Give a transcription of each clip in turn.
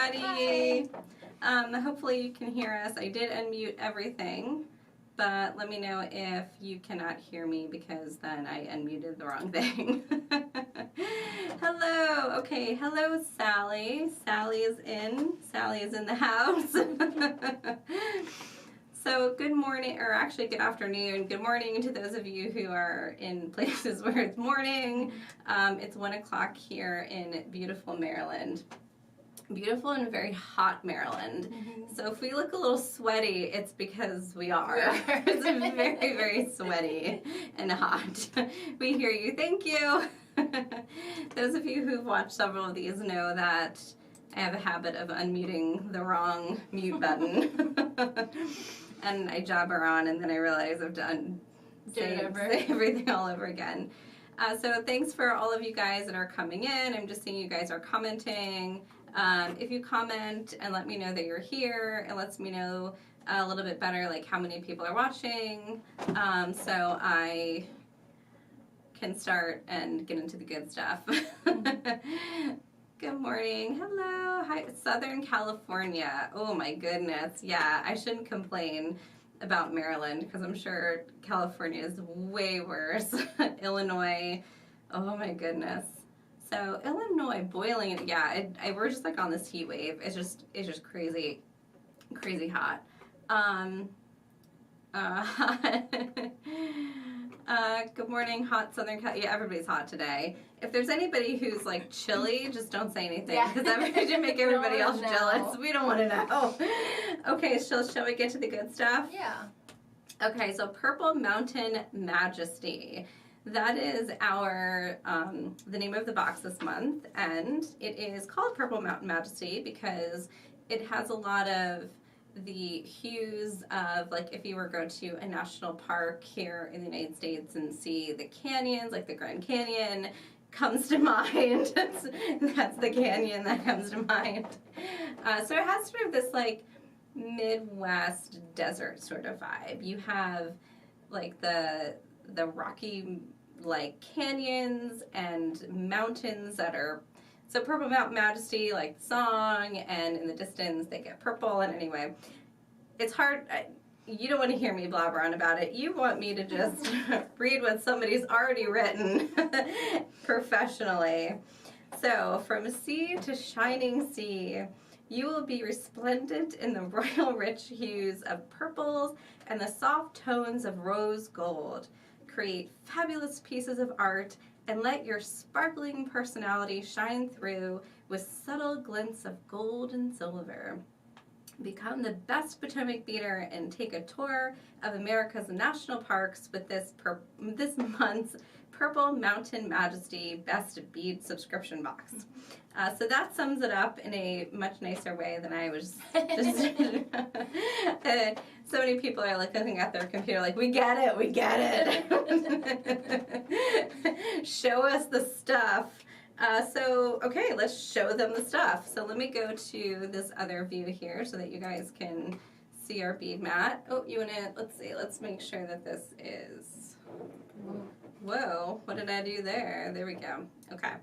everybody. Hopefully you can hear us. I did unmute everything, but let me know if you cannot hear me because then I unmuted the wrong thing. Hello. Okay. Hello, Sally. Sally is in. Sally is in the house. So good morning, or actually good afternoon. Good morning to those of you who are in places where it's morning. It's 1 o'clock here in beautiful Maryland. Beautiful and very hot Maryland. Mm-hmm. So if we look a little sweaty, it's because we are. It's very, very sweaty and hot. We hear you. Thank you. Those of you who've watched several of these know that I have a habit of unmuting the wrong mute button. And I jabber on, and then I realize I've say everything all over again. So thanks for all of you guys that are coming in. I'm just seeing you guys are commenting. If you comment and let me know that you're here, it lets me know a little bit better like how many people are watching, so I can start and get into the good stuff. Good morning. Hello. Hi, Southern California. Oh my goodness. Yeah, I shouldn't complain about Maryland because I'm sure California is way worse. Illinois. Oh my goodness. So Illinois boiling. Yeah, we're just like on this heat wave. It's just crazy, crazy hot. Good morning, hot Southern Cal. Yeah, everybody's hot today. If there's anybody who's like chilly, just don't say anything because that would make everybody else jealous. We don't want to know. Okay, shall we get to the good stuff? Yeah. Okay, so Purple Mountain Majesty. That is our the name of the box this month, and it is called Purple Mountain Majesty because it has a lot of the hues of, like, if you were to go to a national park here in the United States and see the canyons, like the Grand Canyon comes to mind. That's the canyon that comes to mind. So it has sort of this like Midwest desert sort of vibe. You have like the rocky like canyons and mountains that are so Purple Mountain Majesty, like the song, and in the distance they get purple. And anyway, it's hard. You don't want to hear me blabber on about it. You want me to just read what somebody's already written professionally. So, from sea to shining sea, you will be resplendent in the royal rich hues of purples and the soft tones of rose gold. Create fabulous pieces of art and let your sparkling personality shine through with subtle glints of gold and silver. Become the best Potomac beater and take a tour of America's national parks with this month's Purple Mountain Majesty Best Bead subscription box. So that sums it up in a much nicer way than I was just... So many people are like looking at their computer like, we get it. Show us the stuff. So, okay, let's show them the stuff. So let me go to this other view here so that you guys can see our bead mat. Oh, let's make sure that this is, whoa, what did I do there? There we go. Okay.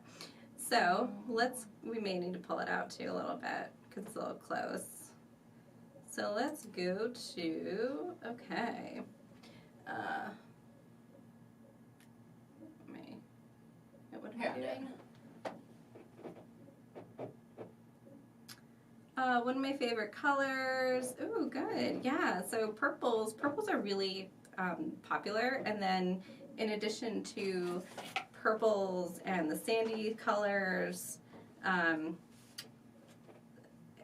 So we may need to pull it out too a little bit because it's a little close. So let's go to, okay. What am I doing? One of my favorite colors. Ooh, good. Yeah, so purples are really popular. And then in addition to purples and the sandy colors,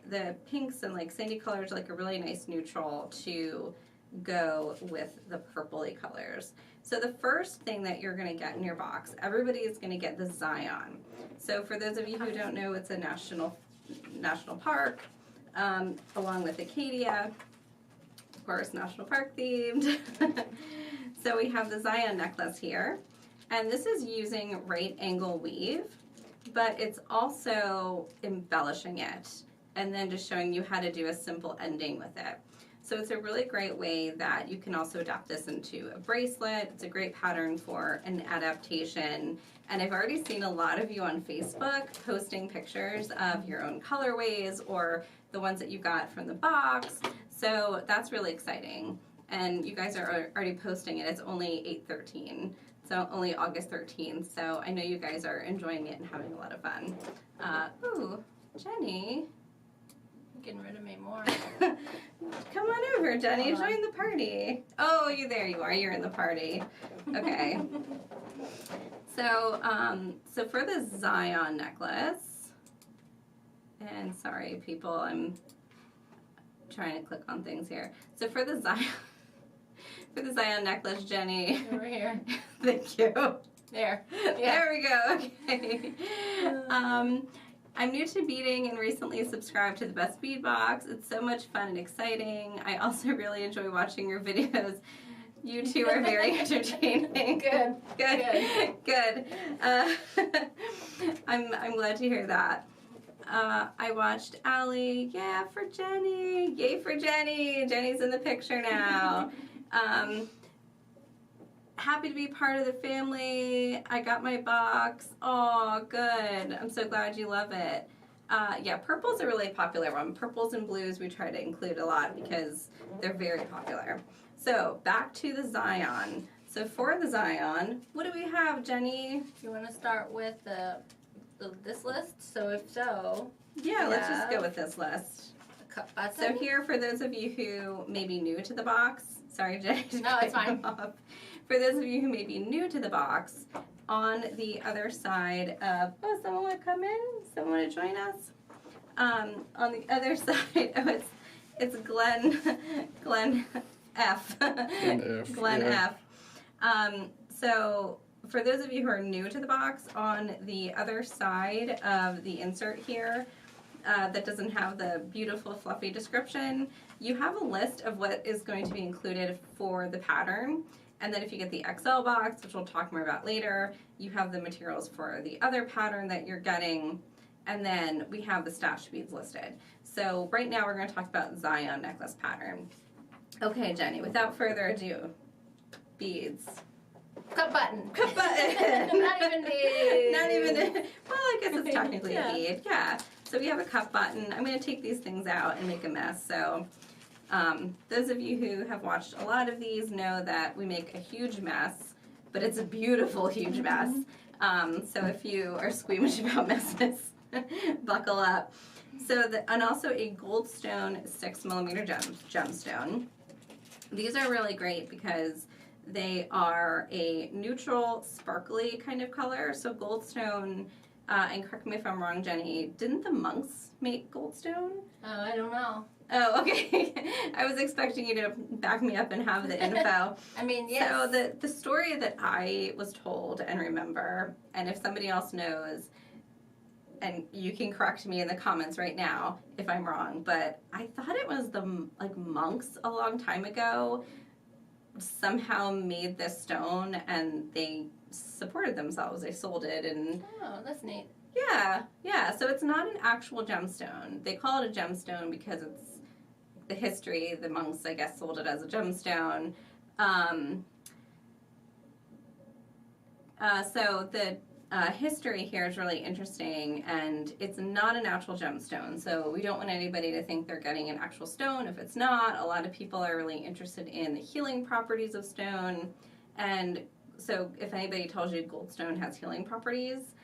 the pinks and like sandy colors are like a really nice neutral to go with the purpley colors. So the first thing that you're going to get in your box, everybody is going to get the Zion. So for those of you who don't know, it's a national park, along with Acadia, of course, national park themed. So we have the Zion necklace here, and this is using right angle weave, but it's also embellishing it and then just showing you how to do a simple ending with it. So it's a really great way that you can also adapt this into a bracelet. It's a great pattern for an adaptation. And I've already seen a lot of you on Facebook posting pictures of your own colorways or the ones that you got from the box. So that's really exciting. And you guys are already posting it. It's only 8/13, so only August 13th. So I know you guys are enjoying it and having a lot of fun. Ooh, Jenny. Getting rid of me more. Come on over, Jenny. Join the party. Oh, there you are. You're in the party. Okay. So, so for the Zion necklace, and sorry, people, I'm trying to click on things here. So for the Zion necklace, Jenny. Over here. Thank you. There. Yeah. There we go. Okay. I'm new to beading and recently subscribed to the Best Bead Box. It's so much fun and exciting. I also really enjoy watching your videos. You two are very entertaining. Good. I'm glad to hear that. I watched Allie. Yeah, for Jenny. Yay for Jenny. Jenny's in the picture now. Happy to be part of the family. I got my box. Oh, good. I'm so glad you love it. Yeah, purple's a really popular one. Purples and blues we try to include a lot because they're very popular. So back to the Zion. So for the Zion, what do we have, Jenny? You want to start with this list? So if so, yeah, let's just go with this list. So here, for those of you who may be new to the box, sorry, Jenny. No, it's fine. For those of you who may be new to the box, on the other side of, oh, someone want to come in? Someone want to join us? On the other side, oh, it's Glenn F. Glenn yeah. F. So for those of you who are new to the box, on the other side of the insert here, that doesn't have the beautiful fluffy description, you have a list of what is going to be included for the pattern. And then if you get the XL box, which we'll talk more about later, you have the materials for the other pattern that you're getting. And then we have the stash beads listed. So right now we're going to talk about Zion necklace pattern. Okay, Jenny, without further ado, beads. Cup button. Cup button. Not even beads. Not even, well, I guess it's technically Yeah. a bead. Yeah. So we have a cup button. I'm going to take these things out and make a mess. So those of you who have watched a lot of these know that we make a huge mess, but it's a beautiful, huge mess. So if you are squeamish about messes, buckle up. So and also a Goldstone 6mm gemstone. These are really great because they are a neutral, sparkly kind of color. So Goldstone, and correct me if I'm wrong, Jenny, didn't the monks make Goldstone? Oh, I don't know. Oh, okay. I was expecting you to back me up and have the info. I mean, yes. So the story that I was told and remember, and if somebody else knows, and you can correct me in the comments right now if I'm wrong, but I thought it was the monks a long time ago somehow made this stone and they supported themselves. They sold it and Oh, that's neat. yeah. So it's not an actual gemstone. They call it a gemstone because it's the history. The monks, I guess, sold it as a gemstone. So the history here is really interesting, and it's not a natural gemstone. So we don't want anybody to think they're getting an actual stone if it's not. A lot of people are really interested in the healing properties of stone, and so if anybody tells you Goldstone has healing properties,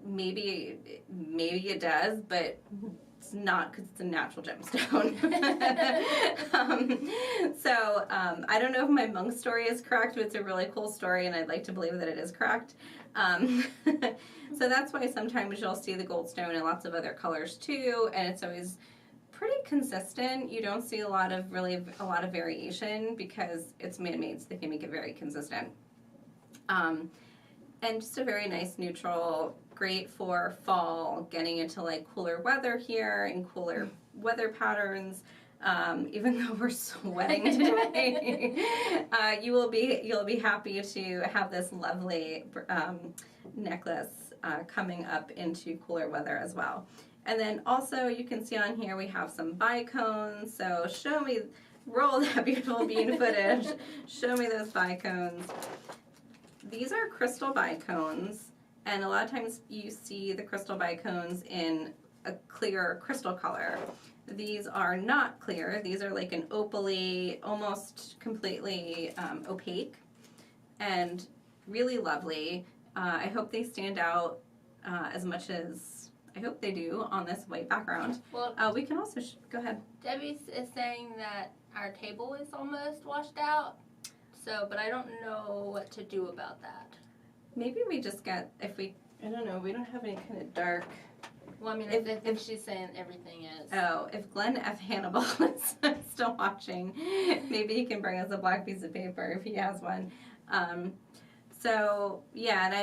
maybe it does, but it's not because it's a natural gemstone. I don't know if my monk story is correct, but it's a really cool story, and I'd like to believe that it is correct. So that's why sometimes you'll see the Goldstone in lots of other colors too, and it's always pretty consistent. You don't see a lot of variation because it's man-made, so they can make it very consistent. And just a very nice neutral, great for fall, getting into like cooler weather here and cooler weather patterns. Even though we're sweating today, you'll be happy to have this lovely necklace coming up into cooler weather as well. And then also you can see on here we have some bicones. So show me roll that beautiful bean footage. Show me those bicones. These are crystal bicones, and a lot of times you see the crystal bicones in a clear crystal color. These are not clear. These are like an opaly, almost completely opaque, and really lovely. I hope they stand out as much as I hope they do on this white background. Well, we can also, go ahead. Debbie is saying that our table is almost washed out, so, but I don't know what to do about that. Maybe we just get, I don't know, we don't have any kind of dark. Well, I mean, if she's saying everything is. Oh, if Glenn F. Hannibal is still watching, maybe he can bring us a black piece of paper if he has one. So, yeah, and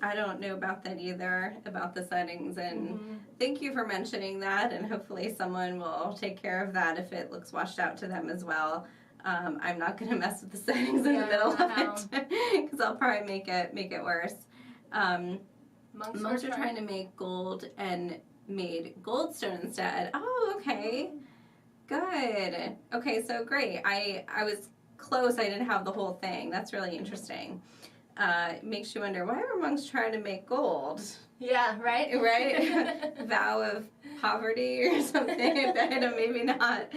I don't know about that either, about the settings, and thank you for mentioning that, and hopefully someone will take care of that if it looks washed out to them as well. I'm not going to mess with the settings in the middle of it, because I'll probably make it worse. Monks are trying to make gold and made Goldstone instead. Oh, okay. Good. Okay, so great. I was close. I didn't have the whole thing. That's really interesting. Makes you wonder, why were monks trying to make gold? Yeah, right? Right? Vow of poverty or something. I don't, maybe not.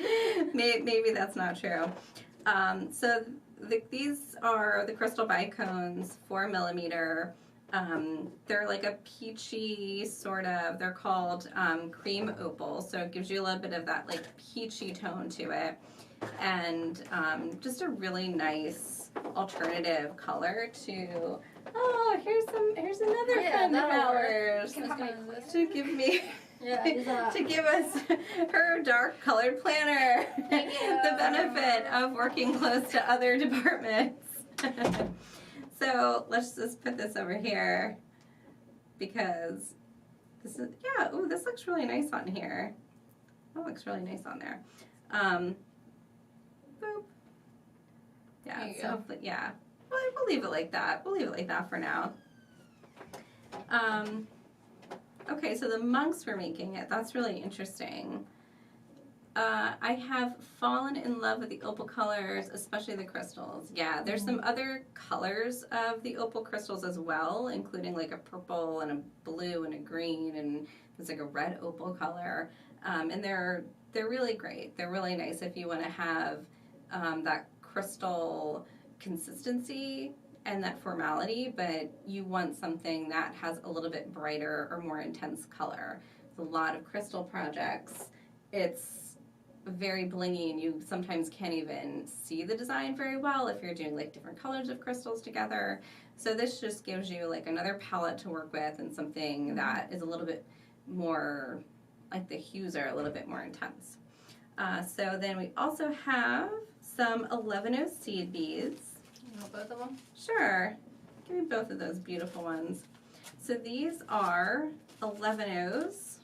Maybe that's not true. So these are the crystal bicones, 4 millimeter. They're like a peachy sort of, they're called cream opal, so it gives you a little bit of that like peachy tone to it, and just a really nice alternative color to, oh, here's another friend of ours to give me to give us her dark colored planner. The benefit of working close to other departments. So let's just put this over here, because this is, yeah, ooh, this looks really nice on here. That looks really nice on there. Boop. Yeah, so hopefully, yeah. Well, we'll leave it like that. We'll leave it like that for now. Okay, so the monks were making it. That's really interesting. I have fallen in love with the opal colors, especially the crystals. Yeah, there's some other colors of the opal crystals as well, including like a purple and a blue and a green, and there's like a red opal color. And they're really great. They're really nice if you want to have that crystal consistency and that formality, but you want something that has a little bit brighter or more intense color. There's a lot of crystal projects. It's very blingy, and you sometimes can't even see the design very well if you're doing like different colors of crystals together. So this just gives you like another palette to work with, and something that is a little bit more, like the hues are a little bit more intense. So then we also have some 11-0 seed beads. You want both of them? Sure. Give me both of those beautiful ones. So these are 11-0s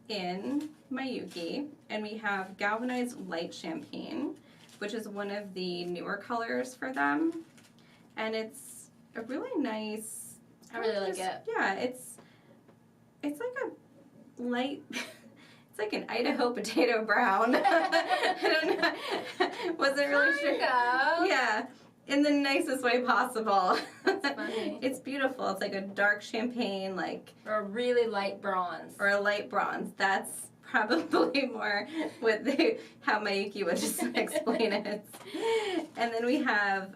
in Mayuki, and we have galvanized light champagne, which is one of the newer colors for them, and it's a really nice, I really like it. Yeah, it's like a light it's like an Idaho potato brown. I don't know. Wasn't really sure. Yeah, in the nicest way possible. That's funny. It's beautiful. It's like a dark champagne, like, or a really light bronze. Or a light bronze. That's probably more how Mayuki would just explain it. And then we have,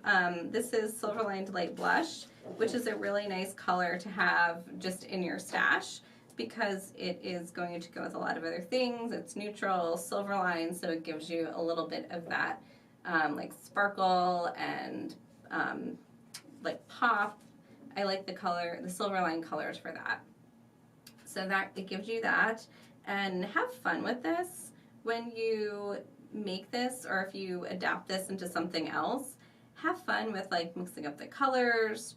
this is Silver Lined Light Blush, which is a really nice color to have just in your stash, because it is going to go with a lot of other things. It's neutral, silver line, so it gives you a little bit of that like sparkle and like pop. I like the color, the silver line colors for that. So that it gives you that. And have fun with this when you make this, or if you adapt this into something else. Have fun with like mixing up the colors.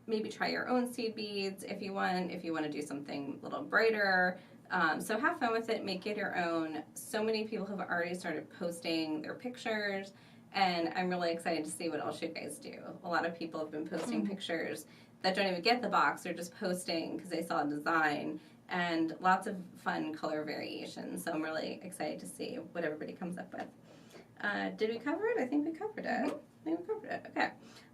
Maybe try your own seed beads if you want to do something a little brighter. So have fun with it, make it your own. So many people have already started posting their pictures, and I'm really excited to see what else you guys do. A lot of people have been posting pictures that don't even get the box. They're just posting because they saw a design, and lots of fun color variations. So I'm really excited to see what everybody comes up with. Did we cover it? I think we covered it. I think we covered it. Okay.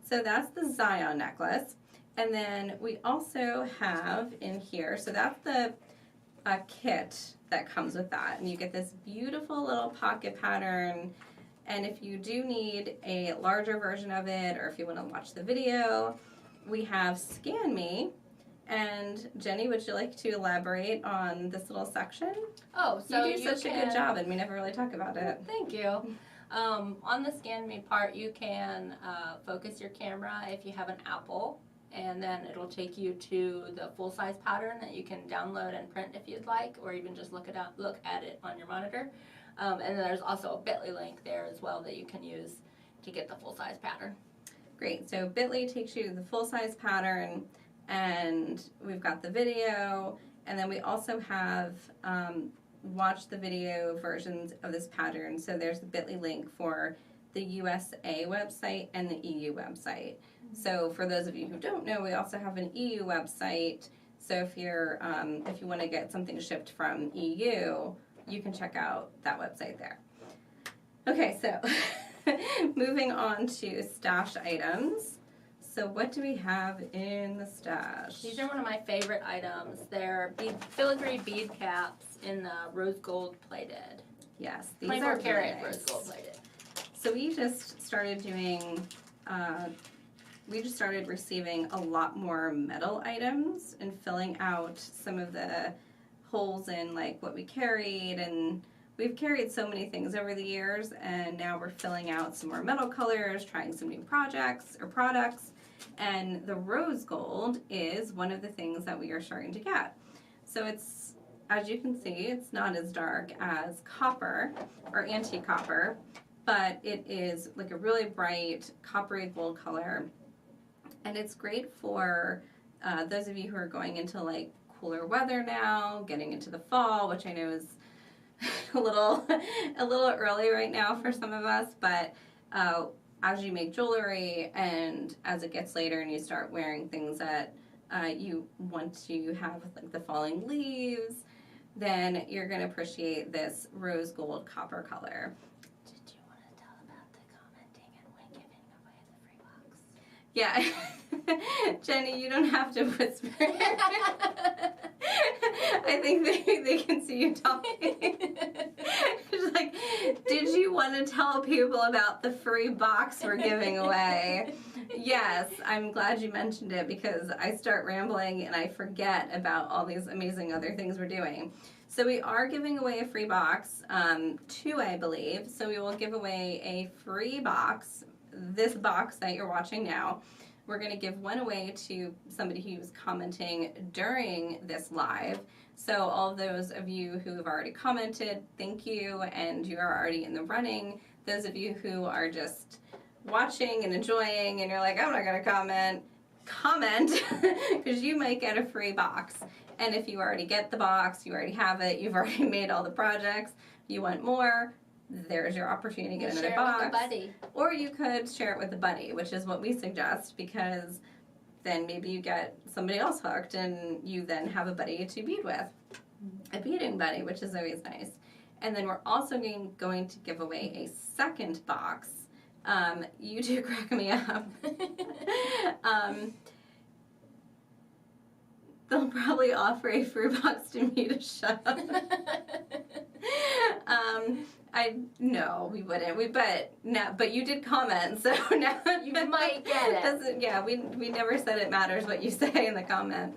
So that's the Zion necklace. And then we also have in here, so that's the kit that comes with that. And you get this beautiful little pocket pattern. And if you do need a larger version of it, or if you want to watch the video, we have Scan Me. And Jenny, would you like to elaborate on this little section? Oh, so you do such a good job, and we never really talk about it. Thank you. On the Scan Me part, you can focus your camera if you have an Apple, and then it'll take you to the full-size pattern that you can download and print if you'd like, or even just look at it on your monitor. And then there's also a bit.ly link there as well that you can use to get the full-size pattern. Great. So bit.ly takes you to the full-size pattern, and we've got the video, and then we also have watch the video versions of this pattern. So there's the bit.ly link for the USA website and the EU website. So for those of you who don't know, we also have an EU website. So if you're if you want to get something shipped from EU, you can check out that website there. Okay, so moving on to stash items. So what do we have in the stash? These are one of my favorite items. They're filigree bead caps in rose gold plated. Yes, these 24 are karat really nice. rose gold plated. So we just started doing, we just started receiving a lot more metal items and filling out some of the holes in like what we carried, and we've carried so many things over the years, and now we're filling out some more metal colors, trying some new projects or products, and the rose gold is one of the things that we are starting to get. So it's, as you can see, it's not as dark as copper or antique copper, but it is like a really bright coppery gold color, and it's great for those of you who are going into like cooler weather now, getting into the fall, which I know is a little early right now for some of us, but as you make jewelry and as it gets later and you start wearing things that you want to have with like the falling leaves, then you're going to appreciate this rose gold copper color. Did you want to tell about the commenting and when giving away the free box? Yeah. Jenny, you don't have to whisper. I think they can see you talking. She's like, did you want to tell people about the free box we're giving away? Yes, I'm glad you mentioned it because I start rambling and I forget about all these amazing other things we're doing. So we are giving away a free box, two I believe. So we will give away a free box, this box that you're watching now. We're going to give one away to somebody who's commenting during this live. So all of those of you who have already commented, thank you, and you are already in the running. Those of you who are just watching and enjoying and you're like, I'm not going to comment because you might get a free box. And if you already get the box, you already have it, you've already made all the projects, you want more, there's your opportunity to get another box. Share it with a buddy. Or you could share it with a buddy, which is what we suggest, because then maybe you get somebody else hooked and you then have a buddy to bead with. A beading buddy, which is always nice. And then we're also going to give away a second box. You two crack me up. They'll probably offer a free box to me to shove. No, we wouldn't. But you did comment, so now you might get it. Yeah, we never said it matters what you say in the comment.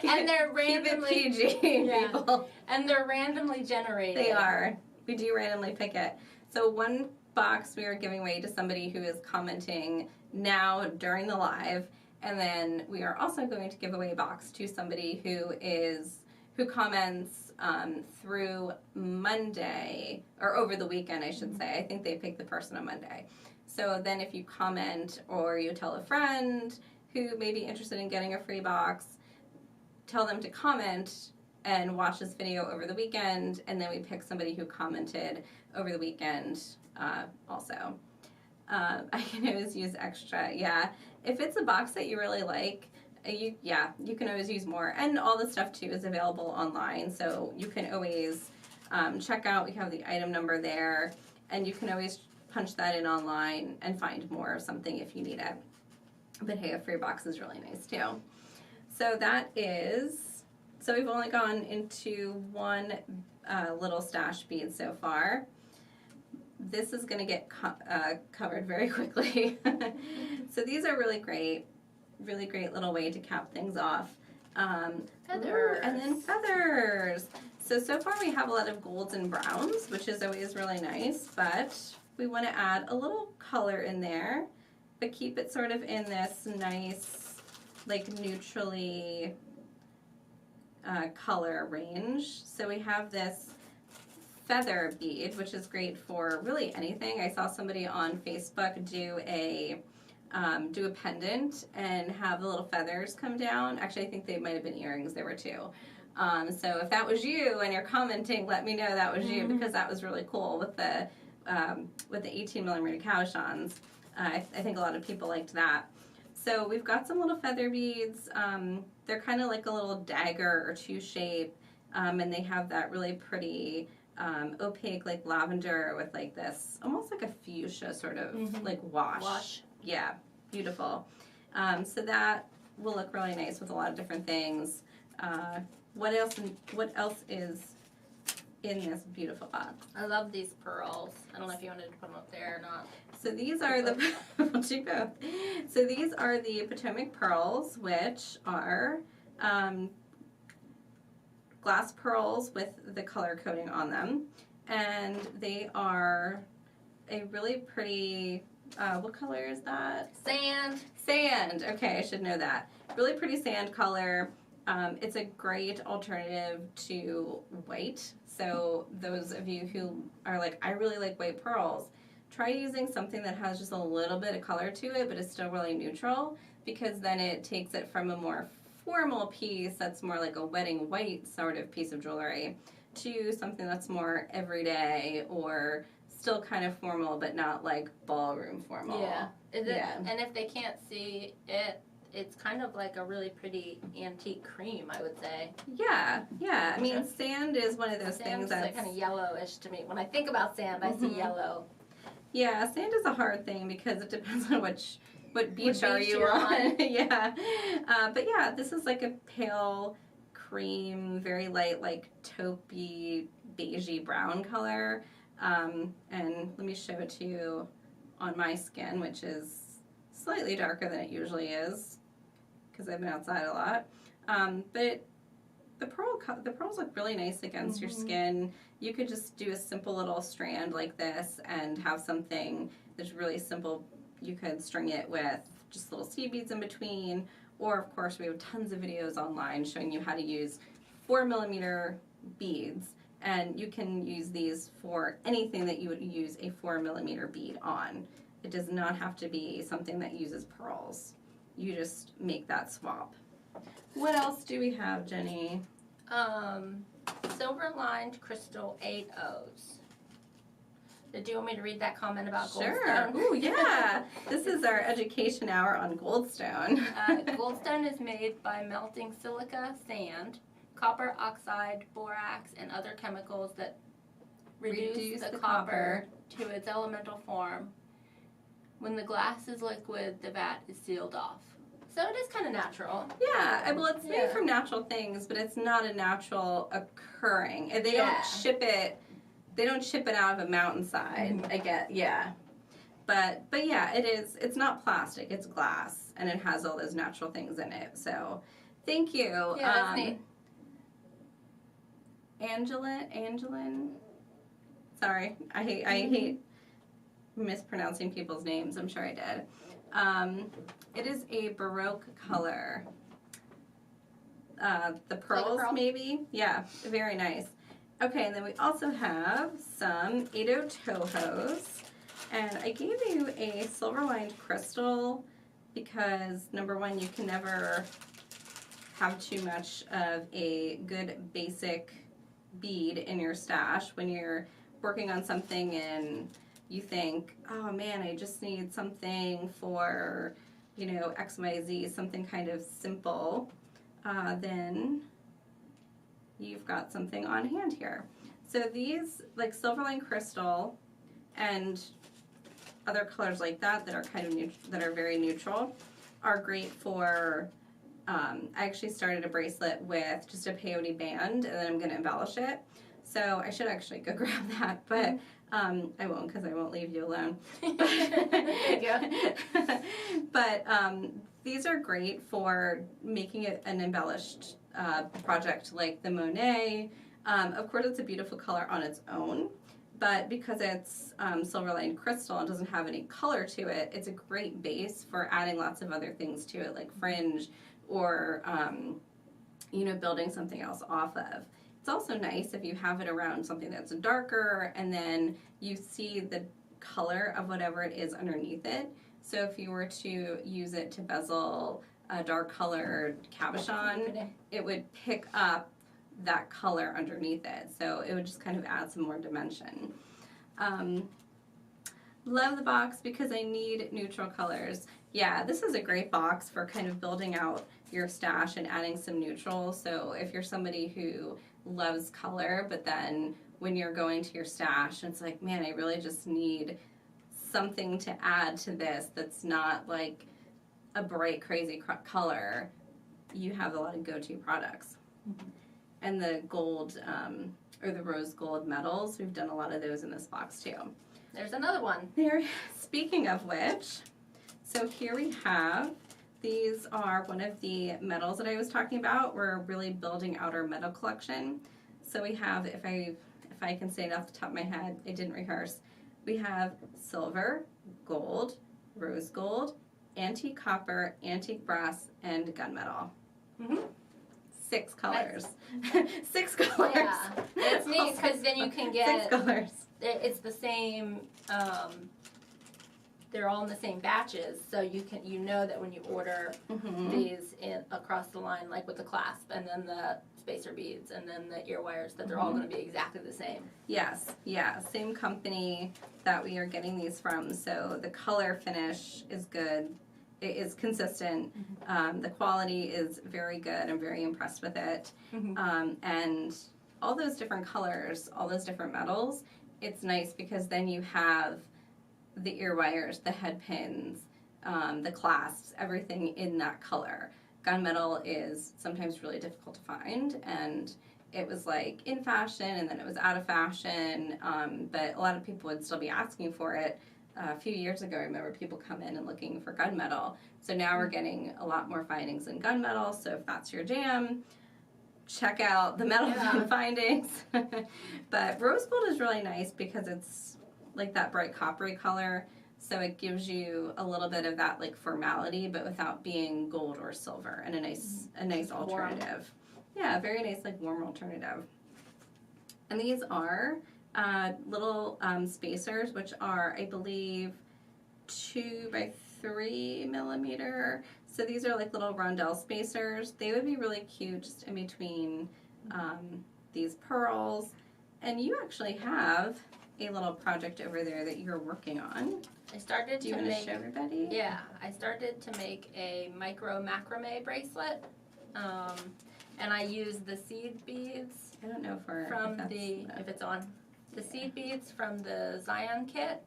And they're randomly keep it PG, people. And they're randomly generated. They are. We do randomly pick it. So one box we are giving away to somebody who is commenting now during the live, and then we are also going to give away a box to somebody who comments through Monday, or over the weekend I should say. I think they pick the person on Monday. So then if you comment or you tell a friend who may be interested in getting a free box, tell them to comment and watch this video over the weekend, and then we pick somebody who commented over the weekend also. I can always use extra. Yeah, if it's a box that you really like, You can always use more. And all the stuff, too, is available online. So you can always check out. We have the item number there. And you can always punch that in online and find more of something if you need it. But hey, a free box is really nice, too. So so we've only gone into one little stash bead so far. This is going to get covered very quickly. So these are really great little way to cap things off. Feathers. And then feathers. So far we have a lot of golds and browns, which is always really nice, but we want to add a little color in there, but keep it sort of in this nice, like neutrally color range. So we have this feather bead, which is great for really anything. I saw somebody on Facebook do a pendant and have the little feathers come down. Actually, I think they might have been earrings. There were two. So if that was you and you're commenting, let me know that was you, because that was really cool with the 18mm cabochons. I think a lot of people liked that. So we've got some little feather beads. They're kind of like a little dagger or two shape, and they have that really pretty opaque like lavender with like this almost like a fuchsia sort of like wash. Yeah, beautiful. So that will look really nice with a lot of different things. What else is in this beautiful box? I love these pearls. I don't know if you wanted to put them up there or not. So these are we'll do both. So these are the Potomac pearls, which are glass pearls with the color coating on them, and they are a really pretty, what color is that? Sand. Okay, I should know that. Really pretty sand color. It's a great alternative to white. So those of you who are like, I really like white pearls, try using something that has just a little bit of color to it, but is still really neutral, because then it takes it from a more formal piece that's more like a wedding white sort of piece of jewelry to something that's more everyday or still kind of formal, but not like ballroom formal. Yeah. And if they can't see it, it's kind of like a really pretty antique cream, I would say. Yeah. I mean, sand is one of those things that's like kind of yellowish to me. When I think about sand, I see yellow. Yeah, sand is a hard thing because it depends on what beach are you on. Yeah. But yeah, this is like a pale cream, very light, like taupey, beigey brown color. And let me show it to you on my skin, which is slightly darker than it usually is because I've been outside a lot. But the pearls look really nice against your skin. You could just do a simple little strand like this and have something that's really simple. You could string it with just little seed beads in between, or of course we have tons of videos online showing you how to use 4mm beads, and you can use these for anything that you would use a 4mm bead on. It does not have to be something that uses pearls. You just make that swap. What else do we have, Jenny? Silver lined crystal 8Os. Do you want me to read that comment about Sure. Goldstone? Ooh, yeah. This is our education hour on Goldstone. Goldstone is made by melting silica, sand, copper oxide, borax, and other chemicals that reduce the copper to its elemental form. When the glass is liquid, the vat is sealed off. So it is kind of natural. Yeah, well, it's made from natural things, but it's not a natural occurring. And they don't ship it. They don't ship it out of a mountainside. I get, but yeah, it is. It's not plastic. It's glass, and it has all those natural things in it. So, thank you. Yeah, that's neat. Angelin. Sorry, I hate mispronouncing people's names. I'm sure I did. It is a Baroque color. The pearls, like maybe? Yeah, very nice. Okay, and then we also have some 8O Tohos. And I gave you a silver-lined crystal because, number one, you can never have too much of a good basic bead in your stash when you're working on something and you think, oh man, I just need something for you know, XYZ, something kind of simple, then you've got something on hand here. So these, like Silverline Crystal and other colors like that that are kind of that are very neutral, are great for. I actually started a bracelet with just a peyote band, and then I'm going to embellish it. So I should actually go grab that, but I won't, because I won't leave you alone. There you go. But these are great for making it an embellished project like the Monet. Of course, it's a beautiful color on its own, but because it's silver-lined crystal and doesn't have any color to it, it's a great base for adding lots of other things to it, like fringe or, you know, building something else off of. It's also nice if you have it around something that's darker and then you see the color of whatever it is underneath it. So if you were to use it to bezel a dark colored cabochon, it would pick up that color underneath it. So it would just kind of add some more dimension. Love the box because I need neutral colors. Yeah, this is a great box for kind of building out your stash and adding some neutrals. So if you're somebody who loves color, but then when you're going to your stash, it's like, man, I really just need something to add to this that's not like a bright, crazy color, you have a lot of go-to products. Mm-hmm. And the gold, or the rose gold metals, we've done a lot of those in this box too. There's another one. There. Speaking of which, so here we have, these are one of the metals that I was talking about. We're really building out our metal collection. So we have, if I can say it off the top of my head, I didn't rehearse. We have silver, gold, rose gold, antique copper, antique brass, and gunmetal. Mm-hmm. 6 colors. Nice. 6 colors. Yeah, it's neat because then you can get 6 colors. It's the same. They're all in the same batches, so you know that when you order these across the line, like with the clasp and then the spacer beads and then the ear wires, that they're all going to be exactly the same. Yes, yeah, same company that we are getting these from. So the color finish is good. It is consistent. The quality is very good. I'm very impressed with it. And all those different colors, all those different metals, it's nice because then you have the ear wires, the head pins, the clasps, everything in that color. Gunmetal is sometimes really difficult to find, and it was like in fashion and then it was out of fashion, but a lot of people would still be asking for it. A few years ago, I remember people come in and looking for gunmetal. So now we're getting a lot more findings in gunmetal, so if that's your jam, check out the metal findings. But rose gold is really nice because it's like that bright coppery color, so it gives you a little bit of that like formality, but without being gold or silver, and a nice alternative. Yeah, very nice, like warm alternative. And these are little spacers, which are, I believe, 2 by 3 millimeter. So these are like little rondelle spacers. They would be really cute just in between these pearls. And you actually have a little project over there that you're working on. I started Do you want to show everybody? Yeah, I started to make a micro macrame bracelet, and I used the seed beads. I don't know if it's on. The seed beads from the Zion kit,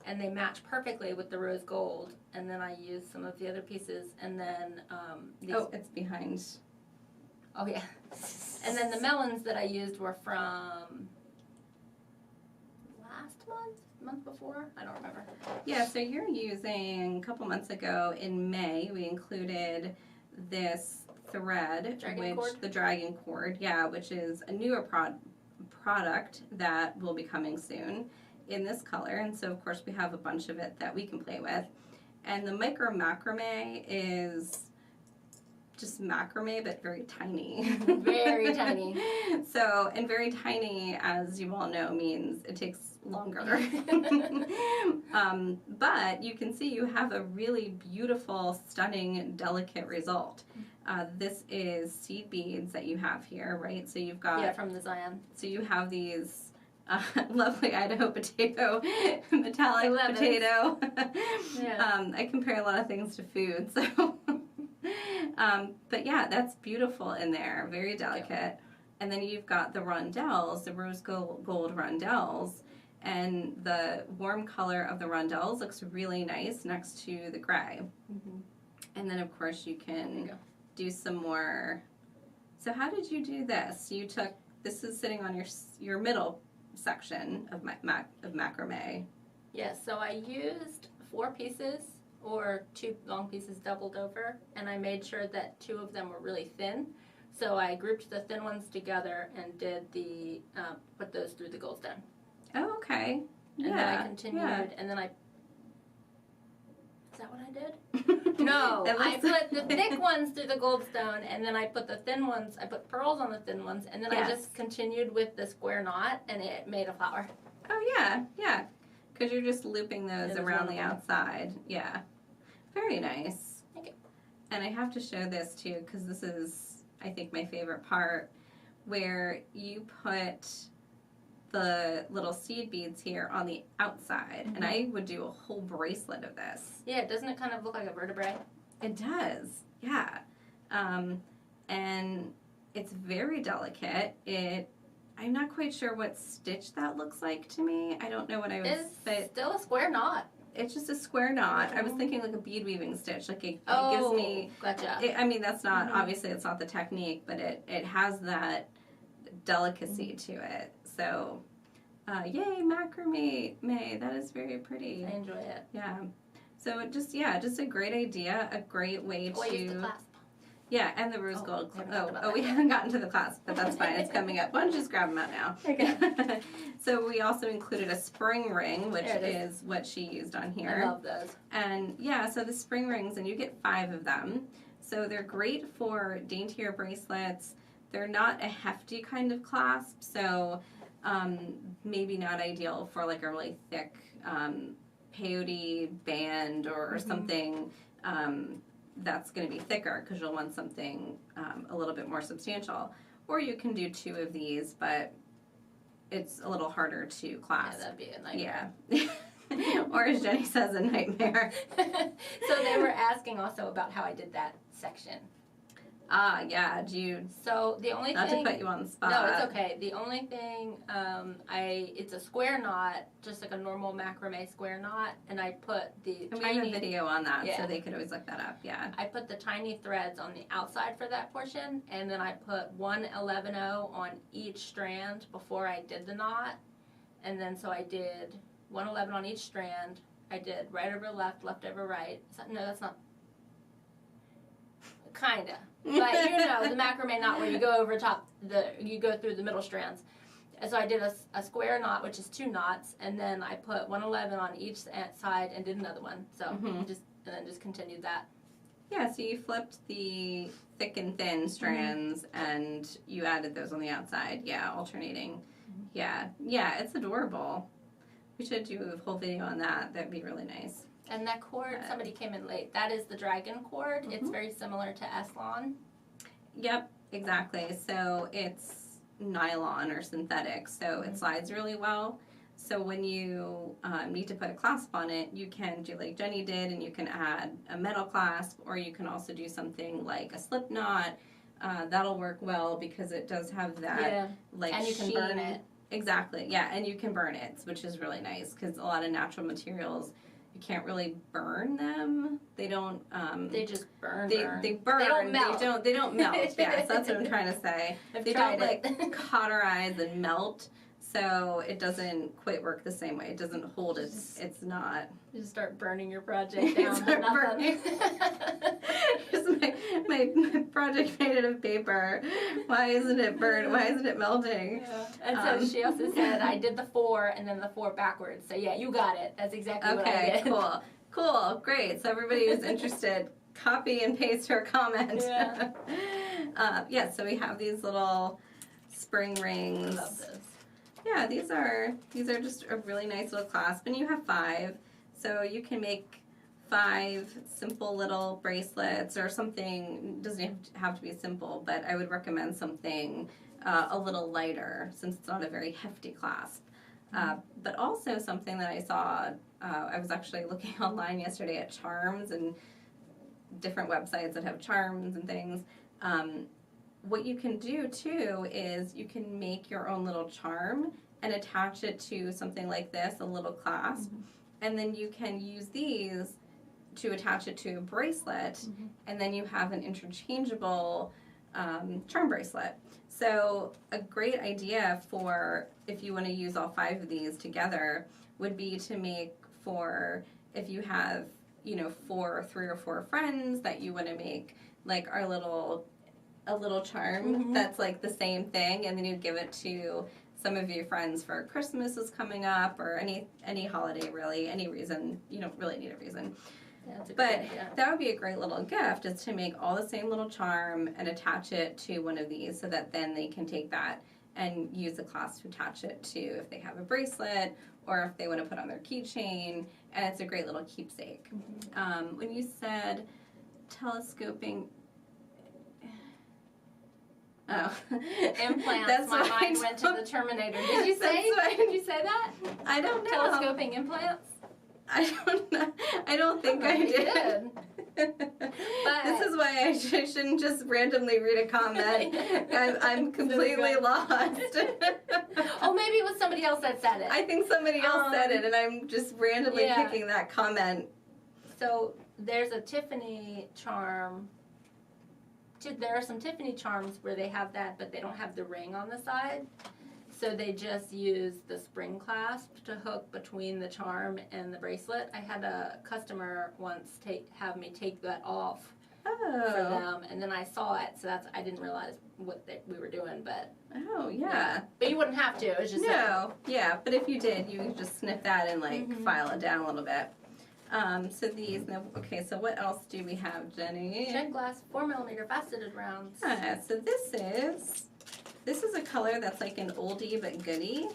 and they match perfectly with the rose gold. And then I used some of the other pieces, and then it's behind. Oh yeah. And then the melons that I used were from month before? I don't remember. Yeah, so you're using, a couple months ago in May, we included this thread, the dragon cord, yeah, which is a newer product that will be coming soon in this color. And so of course we have a bunch of it that we can play with. And the micro macrame is just macrame, but very tiny. Very tiny. So, and very tiny, as you all know, means it takes longer. But you can see you have a really beautiful, stunning, delicate result. This is seed beads that you have here, right? So you've got... Yeah, from the Zion. So you have these lovely Idaho potato, metallic potato. Yeah. I compare a lot of things to food, so. But yeah, that's beautiful in there, very delicate. Yep. And then you've got the rondelles, the rose gold rondelles, and the warm color of the rondelles looks really nice next to the gray. Mm-hmm. And then of course you can do some more. So how did you do this? You took, this is sitting on your middle section of macrame. Yes, so I used 4 pieces or 2 long pieces doubled over, and I made sure that 2 of them were really thin. So I grouped the thin ones together and did the put those through the Goldstone. Oh, okay. And then I continued, and then is that what I did? No, I put the thick ones through the Goldstone, and then I put the thin ones, I put pearls on the thin ones, and then I just continued with the square knot, and it made a flower. Oh, yeah, yeah. Because you're just looping those around the outside. Yeah. Very nice. Thank you. And I have to show this, too, because this is, I think, my favorite part, where you put the little seed beads here on the outside. Mm-hmm. And I would do a whole bracelet of this. Yeah, doesn't it kind of look like a vertebrae? It does, yeah. And it's very delicate. I'm not quite sure what stitch that looks like to me. I don't know what I would say. It's still a square knot. It's just a square knot. I was thinking like a bead weaving stitch. Like it gives me. Gotcha. I mean, that's not obviously it's not the technique, but it has that delicacy to it. So, yay, macrame, May. That is very pretty. I enjoy it. Yeah. So just a great idea, a great way to. I use the clasp. Yeah, and the rose gold. We haven't gotten to the clasp, but that's fine. It's coming up. Why don't you just grab them out now? Okay. So we also included a spring ring, which is what she used on here. I love those. And yeah, so the spring rings, and you get 5 of them. So they're great for daintier bracelets. They're not a hefty kind of clasp, so maybe not ideal for like a really thick peyote band or something that's going to be thicker, because you'll want something a little bit more substantial. Or you can do 2 of these, but it's a little harder to clasp. Yeah, that'd be a nightmare. Yeah. Or as Jenni says, a nightmare. So they were asking also about how I did that section. Yeah, So the only not thing... to put you on the spot. No, it's okay. The only thing, it's a square knot, just like a normal macrame square knot, and I put the and we have a video on that, so they could always look that up, yeah. I put the tiny threads on the outside for that portion, and then I put 111.0 on each strand before I did the knot, and then so I did 111 on each strand. I did right over left, left over right. No, that's not... Kinda. But you know, the macrame knot where you go over top, you go through the middle strands. And so I did a square knot, which is 2 knots, and then I put 111 on each side and did another one. So just continued that. Yeah, so you flipped the thick and thin strands and you added those on the outside. Yeah, alternating. Yeah, it's adorable. We should do a whole video on that. That'd be really nice. And that cord, somebody came in late. That is the dragon cord. It's very similar to Eslon. Yep, exactly. So it's nylon or synthetic, so it slides really well. So when you need to put a clasp on it, you can do like Jenni did, and you can add a metal clasp, or you can also do something like a slip knot. That'll work well because it does have that like and you can burn it. Exactly, yeah, and you can burn it, which is really nice because a lot of natural materials, you can't really burn them. They don't. They just burn. They burn. They don't melt. They don't melt. Yes, that's what I'm trying to say. They don't like cauterize and melt, so it doesn't quite work the same way. It doesn't hold. It's not. You just start burning your project down. Here's my project made out of paper. Why isn't it burned? Why isn't it melting? Yeah. And so she also said I did the 4 and then the 4 backwards. So yeah, you got it. That's exactly what I did. Okay, cool, great. So everybody who's interested, copy and paste her comment. Yeah. So we have these little spring rings. I love this. Yeah, these are just a really nice little clasp, and you have 5, so you can make 5 simple little bracelets or something. It doesn't have to be simple, but I would recommend something a little lighter since it's not a very hefty clasp. But also something that I saw, I was actually looking online yesterday at charms and different websites that have charms and things. What you can do too is you can make your own little charm and attach it to something like this, a little clasp, and then you can use these to attach it to a bracelet, and then you have an interchangeable charm bracelet. So a great idea for if you want to use all 5 of these together would be to make for if you have, you know, 3 or 4 friends that you want to make like a little charm that's like the same thing, and then you give it to some of your friends for Christmas is coming up, or any holiday really, any reason. You don't really need a reason. But that would be a great little gift, is to make all the same little charm and attach it to one of these, so that then they can take that and use the clasp to attach it to if they have a bracelet or if they want to put on their keychain, and it's a great little keepsake. When you said telescoping, implants, my mind went to the Terminator. Did you say that? I don't know. Telescoping implants? I don't know. I don't think I did. But this is why I shouldn't just randomly read a comment. I'm completely lost. Oh, maybe it was somebody else that said it. I think somebody else said it, and I'm just randomly picking that comment. So there's a Tiffany charm. There are some Tiffany charms where they have that, but they don't have the ring on the side. So they just use the spring clasp to hook between the charm and the bracelet. I had a customer once have me take that off for them, and then I saw it, so I didn't realize what we were doing, but... Oh, yeah. But you wouldn't have to. It was just but if you did, you could just snip that and, like, file it down a little bit. So these, so what else do we have, Jenny? Jet glass 4mm faceted rounds. Yeah, so this is a color that's like an oldie but goodie.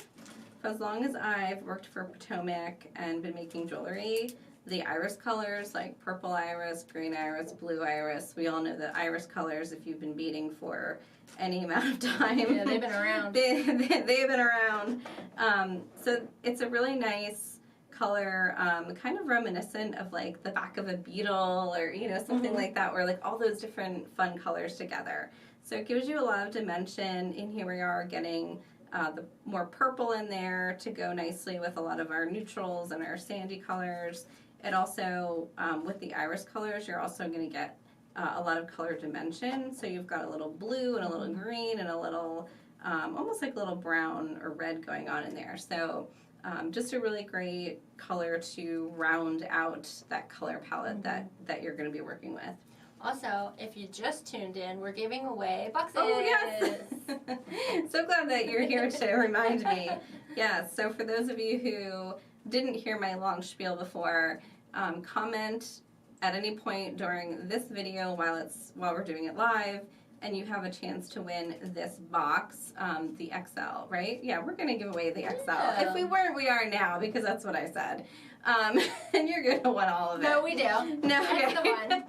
For as long as I've worked for Potomac and been making jewelry, the iris colors like purple iris, green iris, blue iris, we all know the iris colors if you've been beading for any amount of time. Yeah, they've been around. They've been around. So it's a really nice color, kind of reminiscent of like the back of a beetle, or something like that, where like all those different fun colors together. So it gives you a lot of dimension. And here we are getting the more purple in there to go nicely with a lot of our neutrals and our sandy colors. It also, with the iris colors, you're also going to get a lot of color dimension. So you've got a little blue and a little green and a little, almost like a little brown or red going on in there. So just a really great color to round out that color palette that you're going to be working with. Also, if you just tuned in, we're giving away boxes. Oh, yes. So glad that you're here to remind me. Yeah, so for those of you who didn't hear my long spiel before, comment at any point during this video while we're doing it live, and you have a chance to win this box, the XL, right? Yeah, we're going to give away the XL. Yeah. If we weren't, we are now, because that's what I said. And you're going to want all of it. No, we do. No, okay. That's the one.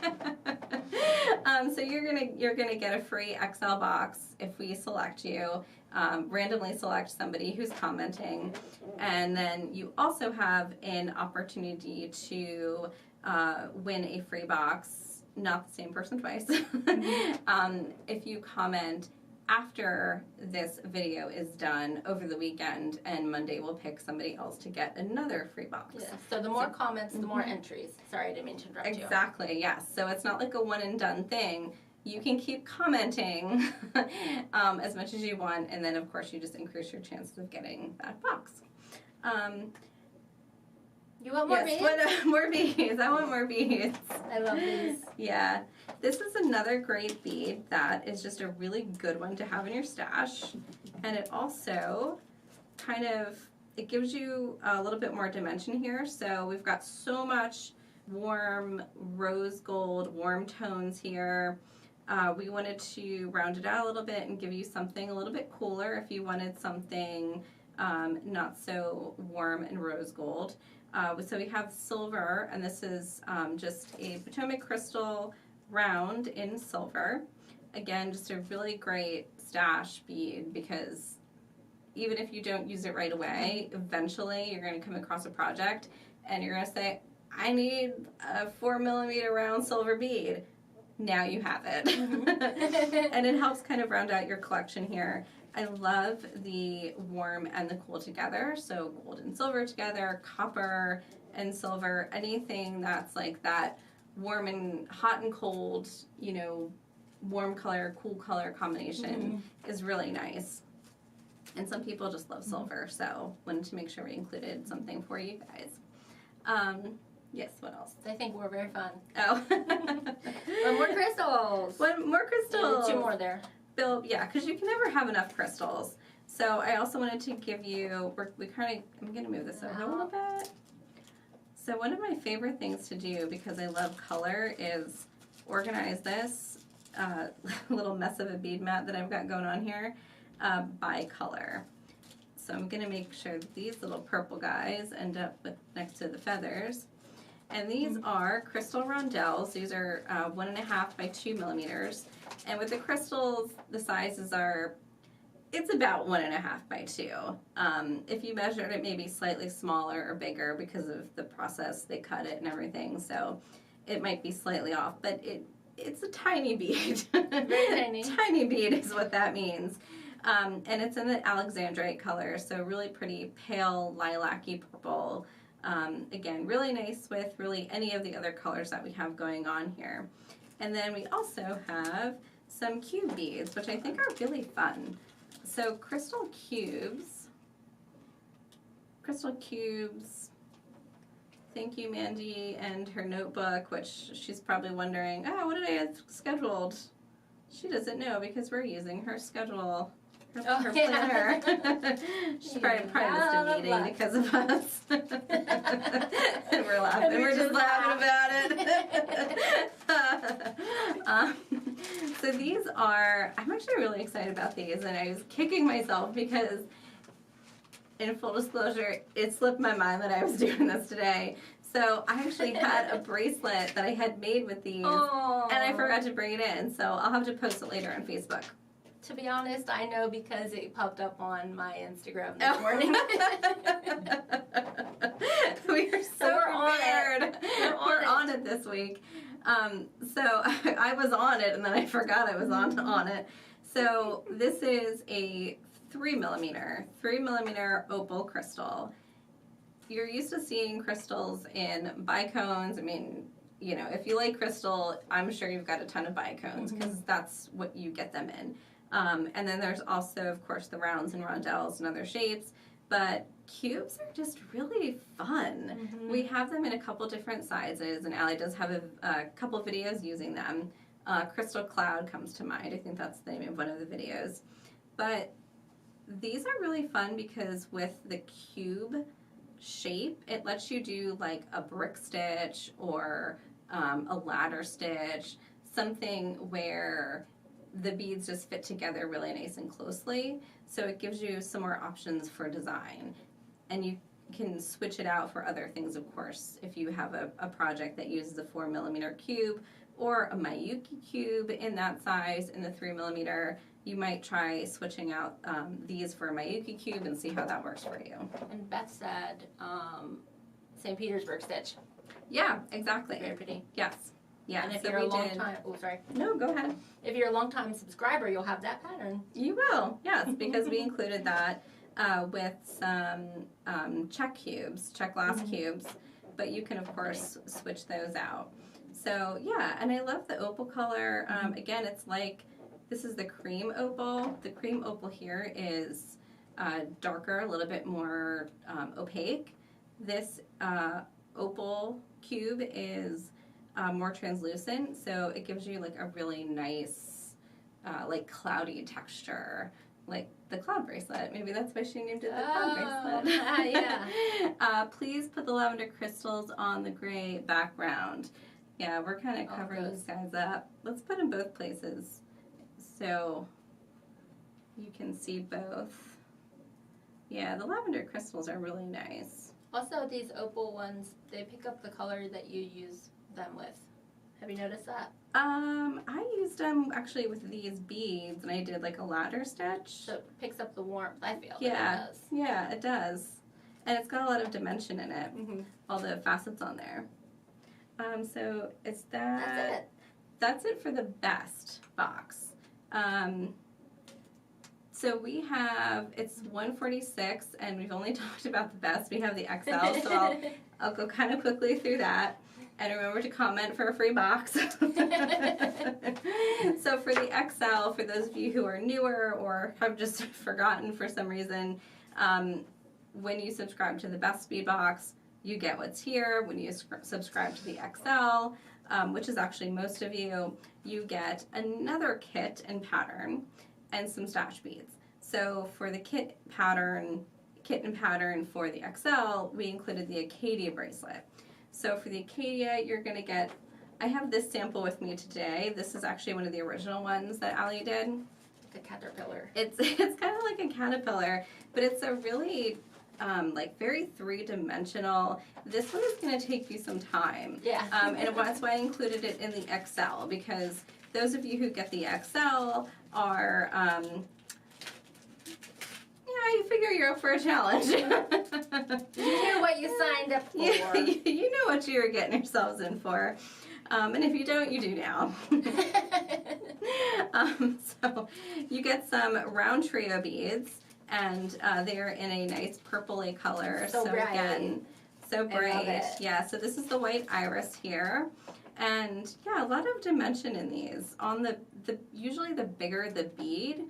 So you're gonna get a free XL box if we select you, randomly select somebody who's commenting, and then you also have an opportunity to win a free box, not the same person twice, if you comment after this video is done over the weekend, and Monday we'll pick somebody else to get another free box. Yeah. So the more comments, the more entries. Sorry, I didn't mean to interrupt you. Exactly, yes. So it's not like a one and done thing. You can keep commenting as much as you want, and then of course you just increase your chances of getting that box. You want more beads? More beads. I want more beads. I love these. Yeah. This is another great bead that is just a really good one to have in your stash. And it also it gives you a little bit more dimension here. So we've got so much warm rose gold, warm tones here. We wanted to round it out a little bit and give you something a little bit cooler if you wanted something not so warm and rose gold. So we have silver, and this is just a Potomac crystal round in silver. Again, just a really great stash bead, because even if you don't use it right away, eventually you're going to come across a project and you're going to say, I need a 4mm round silver bead. Now you have it. And it helps kind of round out your collection here. I love the warm and the cool together. So gold and silver together, copper and silver, anything that's like that warm and hot and cold, you know, warm color, cool color combination is really nice. And some people just love silver, so wanted to make sure we included something for you guys. Yes, what else? I think we're very fun. Oh. One more crystals. One more crystals. Yeah, 2 more there. Bill, yeah, because you can never have enough crystals. So I also wanted to give you, I'm going to move this over a little bit. So one of my favorite things to do, because I love color, is organize this little mess of a bead mat that I've got going on here by color. So I'm going to make sure that these little purple guys end up next to the feathers. And these are crystal rondelles. These are 1.5 by 2 millimeters. And with the crystals, the sizes are, it's about 1.5 by 2. If you measured it, maybe slightly smaller or bigger because of the process they cut it and everything. So it might be slightly off, but it's a tiny bead. Very tiny. Tiny bead is what that means. And it's in the Alexandrite color, so really pretty pale lilac-y purple. Again, really nice with really any of the other colors that we have going on here. And then we also have some cube beads, which I think are really fun. So crystal cubes. Thank you, Mandy, and her notebook, which she's probably wondering, oh, what did I have scheduled? She doesn't know because we're using her schedule. Her planner. She probably missed a meeting because of us. And we're laughing. We're just laughing about it. So these are, I'm actually really excited about these, and I was kicking myself because, in full disclosure, it slipped my mind that I was doing this today. So I actually had a bracelet that I had made with these, and I forgot to bring it in. So I'll have to post it later on Facebook. To be honest, I know because it popped up on my Instagram this morning. We are so prepared. We're on it this week. So I was on it, and then I forgot I was on it. So this is a 3mm opal crystal. You're used to seeing crystals in bicones. I mean, you know, if you like crystal, I'm sure you've got a ton of bicones because that's what you get them in. And then there's also, of course, the rounds and rondelles and other shapes, but cubes are just really fun. We have them in a couple different sizes, and Allie does have a couple videos using them. Crystal Cloud comes to mind. I think that's the name of one of the videos. But these are really fun because with the cube shape, it lets you do like a brick stitch or a ladder stitch, something where the beads just fit together really nice and closely. So it gives you some more options for design. And you can switch it out for other things, of course. If you have a project that uses a 4mm cube or a Miyuki cube in that size in the 3mm, you might try switching out these for a Miyuki cube and see how that works for you. And Beth said St. Petersburg stitch. Yeah, exactly. Very pretty. Yes. Yeah, and if so you're a long time, No, go ahead. If you're a long time subscriber, you'll have that pattern. You will, yes, because we included that with some check glass cubes, but you can of course switch those out. So yeah, and I love the opal color. Again, it's like, this is the cream opal. The cream opal here is darker, a little bit more opaque. This opal cube is more translucent, so it gives you like a really nice like cloudy texture, like the cloud bracelet. Maybe that's why she named it the cloud bracelet. Yeah. Please put the lavender crystals on the gray background. Yeah, we're kind of covering these guys up. Let's put them both places so you can see both. Yeah, the lavender crystals are really nice. Also, these opal ones, they pick up the color that you use them with. Have you noticed that? I used them actually with these beads, and I did like a ladder stitch. So it picks up the warmth, I feel. Yeah, It does. yeah, it does. And it's got a lot of dimension in it, all the facets on there. So it's that. That's it. That's it for the best box. So we have, it's 146, and we've only talked about the best. We have the XL, so I'll go kind of quickly through that. And remember to comment for a free box. So for the XL, for those of you who are newer or have just forgotten for some reason, when you subscribe to the best bead box, you get what's here. When you subscribe to the XL, which is actually most of you, you get another kit and pattern and some stash beads. So for the kit and pattern for the XL, we included the Acadia bracelet. So for the Acadia, you're going to get, I have this sample with me today. This is actually one of the original ones that Allie did. Like a caterpillar. It's kind of like a caterpillar, but it's a really like very three-dimensional. This one is going to take you some time. Yeah. And that's why I included it in the XL, because those of you who get the XL are, yeah, you figure you're up for a challenge. You knew what you signed up for. Yeah, you know what you're getting yourselves in for. And if you don't, you do now. So you get some round trio beads, and they're in a nice purpley color. So bright. Again, so bright. I love it. Yeah, so this is the white iris here. And yeah, a lot of dimension in these. On the usually the bigger the bead,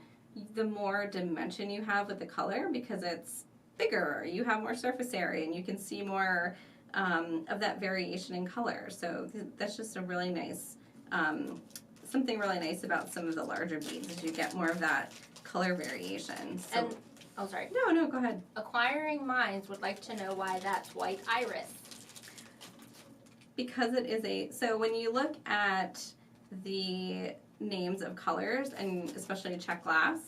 the more dimension you have with the color, because it's bigger. You have more surface area, and you can see more of that variation in color. So that's just a really nice, something really nice about some of the larger beads, is you get more of that color variation. So, And, oh, sorry. no, go ahead. Acquiring minds would like to know why that's white iris. Because it is so when you look at the names of colors, and especially check glass,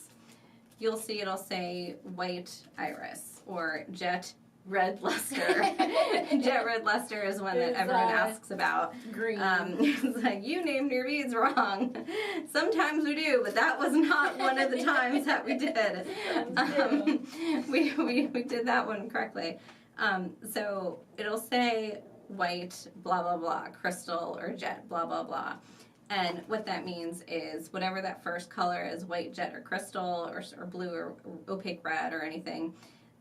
you'll see it'll say white iris or jet red luster. Jet red luster is one that everyone asks about. Green. It's like, you named your beads wrong. Sometimes we do, but that was not one of the times that we did. We did that one correctly. So it'll say white, blah, blah, blah, crystal or jet, blah, blah, blah. And what that means is whatever that first color is, white, jet, or crystal, or blue, or opaque red, or anything,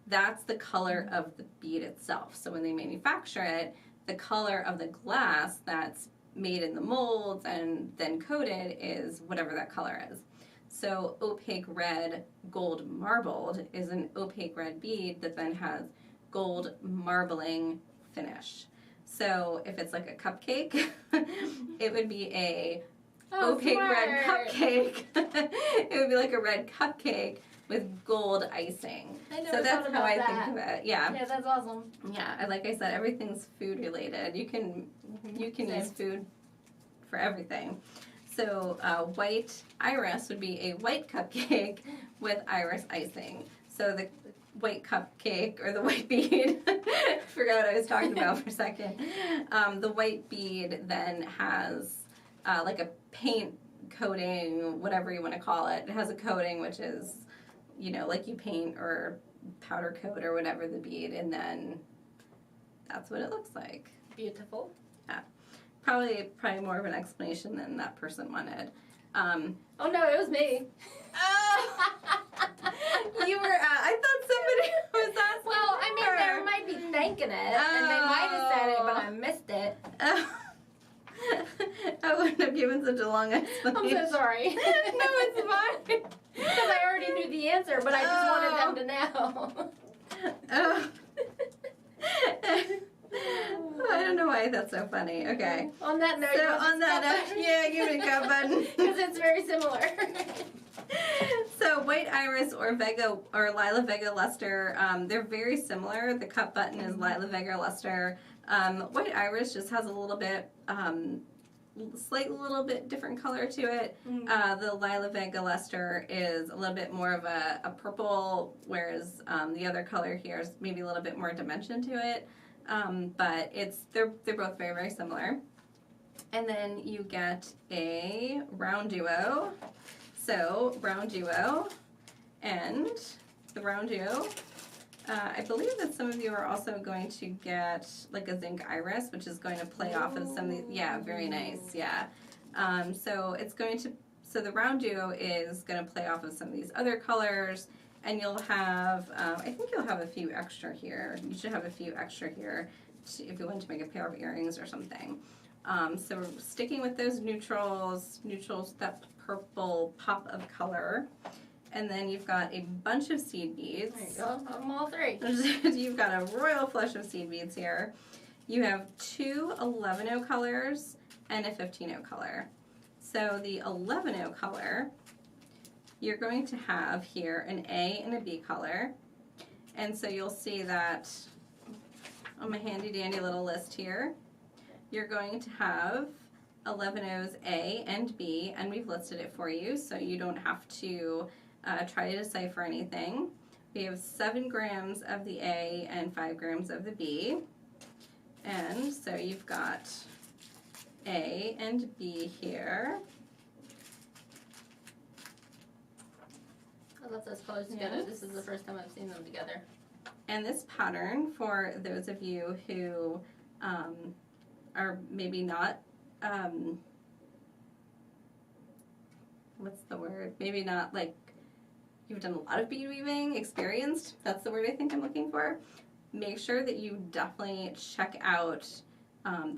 that's the color of the bead itself. So when they manufacture it, the color of the glass that's made in the molds and then coated is whatever that color is. So opaque red gold marbled is an opaque red bead that then has gold marbling finish. So if it's like a cupcake, it would be a opaque red cupcake. It would be like a red cupcake with gold icing. So that's how I think of it. Yeah. Yeah, that's awesome. Yeah, like I said, everything's food related. You can use food for everything. So white iris would be a white cupcake with iris icing. So the white cupcake, or the white bead, I forgot what I was talking about for a second. The white bead then has like a paint coating, whatever you want to call it. It has a coating which is, like you paint or powder coat or whatever the bead, and then that's what it looks like. Beautiful. Yeah. Probably more of an explanation than that person wanted. Oh no, it was me. You were, I thought somebody was asking. Well, I mean, there might be thanking it, and they might have said it, but I missed it. I wouldn't have given such a long explanation. I'm so sorry. No, it's fine. Because I already knew the answer, but I just wanted them to know. Oh. I don't know why that's so funny. Okay. On that note, So on that, yeah, give me a cup button. Because it's very similar. So white iris or Vega or Lila Vega luster, they're very similar. The cup button is Lila Vega luster. White iris just has a little bit, little bit different color to it. The Lila Vega luster is a little bit more of a purple, whereas the other color here is maybe a little bit more dimension to it. But they're both very, very similar. And then you get a round duo. So round duo and the round duo. I believe that some of you are also going to get like a zinc iris, which is going to play off of some of these. Yeah, very nice. Yeah. So it's going to, so the round duo is going to play off of some of these other colors, and you'll have, I think you'll have a few extra here. You should have a few extra here if you want to make a pair of earrings or something. So we're sticking with those neutrals, that purple pop of color. And then you've got a bunch of seed beads. There you go, I'm all three. You've got a royal flush of seed beads here. You have two 11-0 colors and a 15-0 color. So the 11-0 color, you're going to have here an A and a B color. And so you'll see that on my handy dandy little list here, you're going to have 11-0's A and B, and we've listed it for you so you don't have to try to decipher anything. We have 7 grams of the A and 5 grams of the B. And so you've got A and B here. I love those colors together. Yes. This is the first time I've seen them together. And this pattern, for those of you who are maybe not, what's the word? Maybe not like you've done a lot of bead weaving, experienced, that's the word I think I'm looking for. Make sure that you definitely check out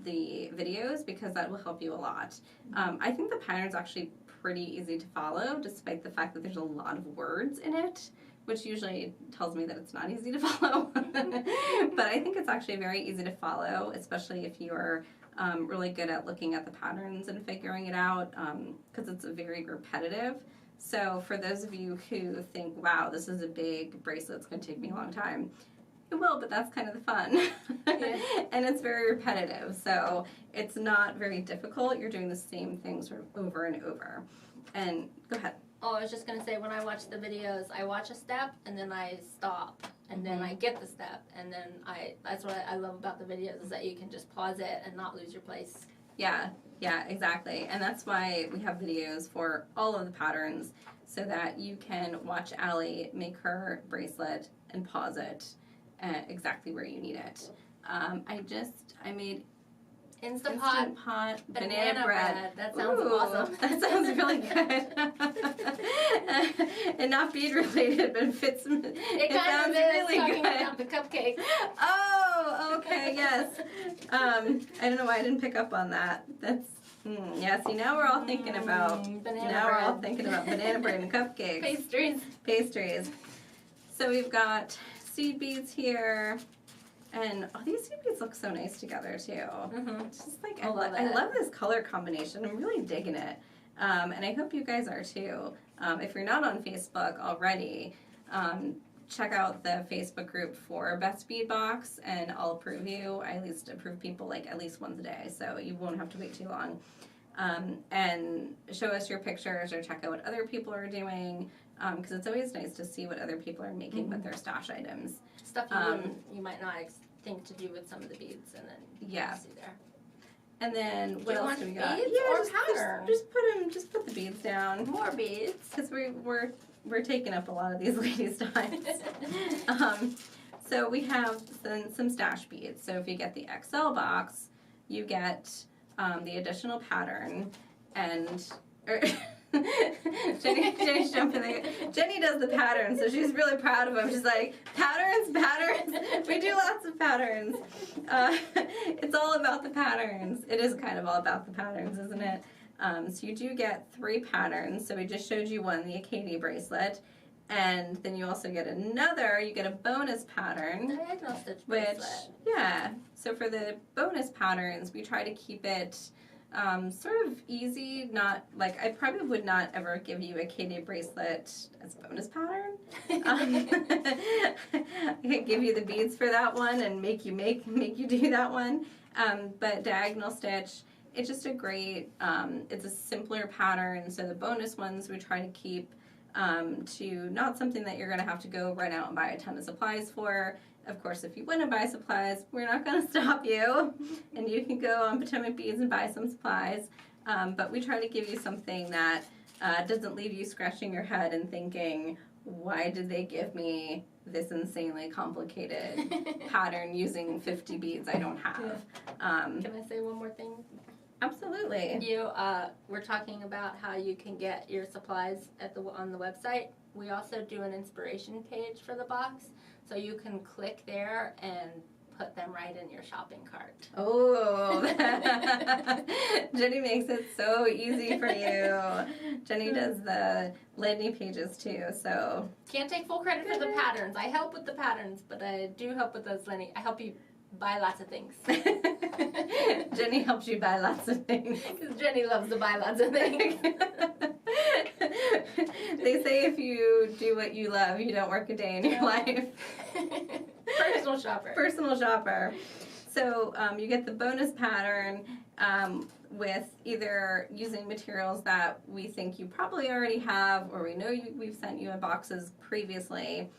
the videos, because that will help you a lot. I think the pattern's actually pretty easy to follow, despite the fact that there's a lot of words in it, which usually tells me that it's not easy to follow. But I think it's actually very easy to follow, especially if you're really good at looking at the patterns and figuring it out, because it's very repetitive. So for those of you who think, wow, this is a big bracelet, it's going to take me a long time, it will, but that's kind of the fun. Yeah. And it's very repetitive, so it's not very difficult. You're doing the same thing sort of over and over. And go ahead. Oh, I was just going to say, when I watch the videos, I watch a step and then I stop and then I get the step, and then that's what I love about the videos, is that you can just pause it and not lose your place. Yeah, exactly. And that's why we have videos for all of the patterns, so that you can watch Allie make her bracelet and pause it exactly where you need it. I made Instant Pot banana bread. That sounds awesome. That sounds really good. And not bead related, but it sounds really good. About the cupcake. Oh, okay, yes. I don't know why I didn't pick up on that. That's yeah. See, now we're all thinking about banana bread and cupcakes. Pastries. So we've got seed beads here. And these seed beads look so nice together too. It's just like I love this color combination. I'm really digging it, and I hope you guys are too. If you're not on Facebook already, check out the Facebook group for Best Bead Box, and I'll approve you. I at least approve people like at least once a day, so you won't have to wait too long. And show us your pictures or check out what other people are doing, because it's always nice to see what other people are making with their stash items. Stuff you might not think to do with some of the beads, and then see there. And then what else do we got? Beads or just put the beads down. More beads, because we're taking up a lot of these ladies' times. So we have some stash beads. So if you get the XL box, you get the additional pattern, and Jenni's jumping there. Jenni does the patterns, so she's really proud of them. She's like, patterns. We do lots of patterns. It's all about the patterns. It is kind of all about the patterns, isn't it? So you do get 3 patterns. So we just showed you one, the Acadia bracelet. And then you also get you get a bonus pattern. Diagonal stitch bracelet. Yeah. So for the bonus patterns, we try to keep it sort of easy, not like I probably would not ever give you a K-Day bracelet as a bonus pattern. I could give you the beads for that one and make you do that one. But diagonal stitch, it's just a great, it's a simpler pattern. So the bonus ones we try to keep to not something that you're going to have to go run out and buy a ton of supplies for. Of course, if you want to buy supplies, we're not going to stop you, and you can go on Potomac Beads and buy some supplies. But we try to give you something that doesn't leave you scratching your head and thinking, why did they give me this insanely complicated pattern using 50 beads I don't have? Can I say one more thing? Absolutely. You we're talking about how you can get your supplies on the website. We also do an inspiration page for the box, so you can click there and put them right in your shopping cart. Oh, Jenni makes it so easy for you. Jenni does the landing pages too, so. Can't take full credit for the patterns. I help with the patterns, but I do help with those landing. I help you buy lots of things. Jenni helps you buy lots of things. Because Jenni loves to buy lots of things. They say if you do what you love, you don't work a day in your life. Personal shopper. Personal shopper. So you get the bonus pattern with either using materials that we think you probably already have, or we know we've sent you in boxes previously,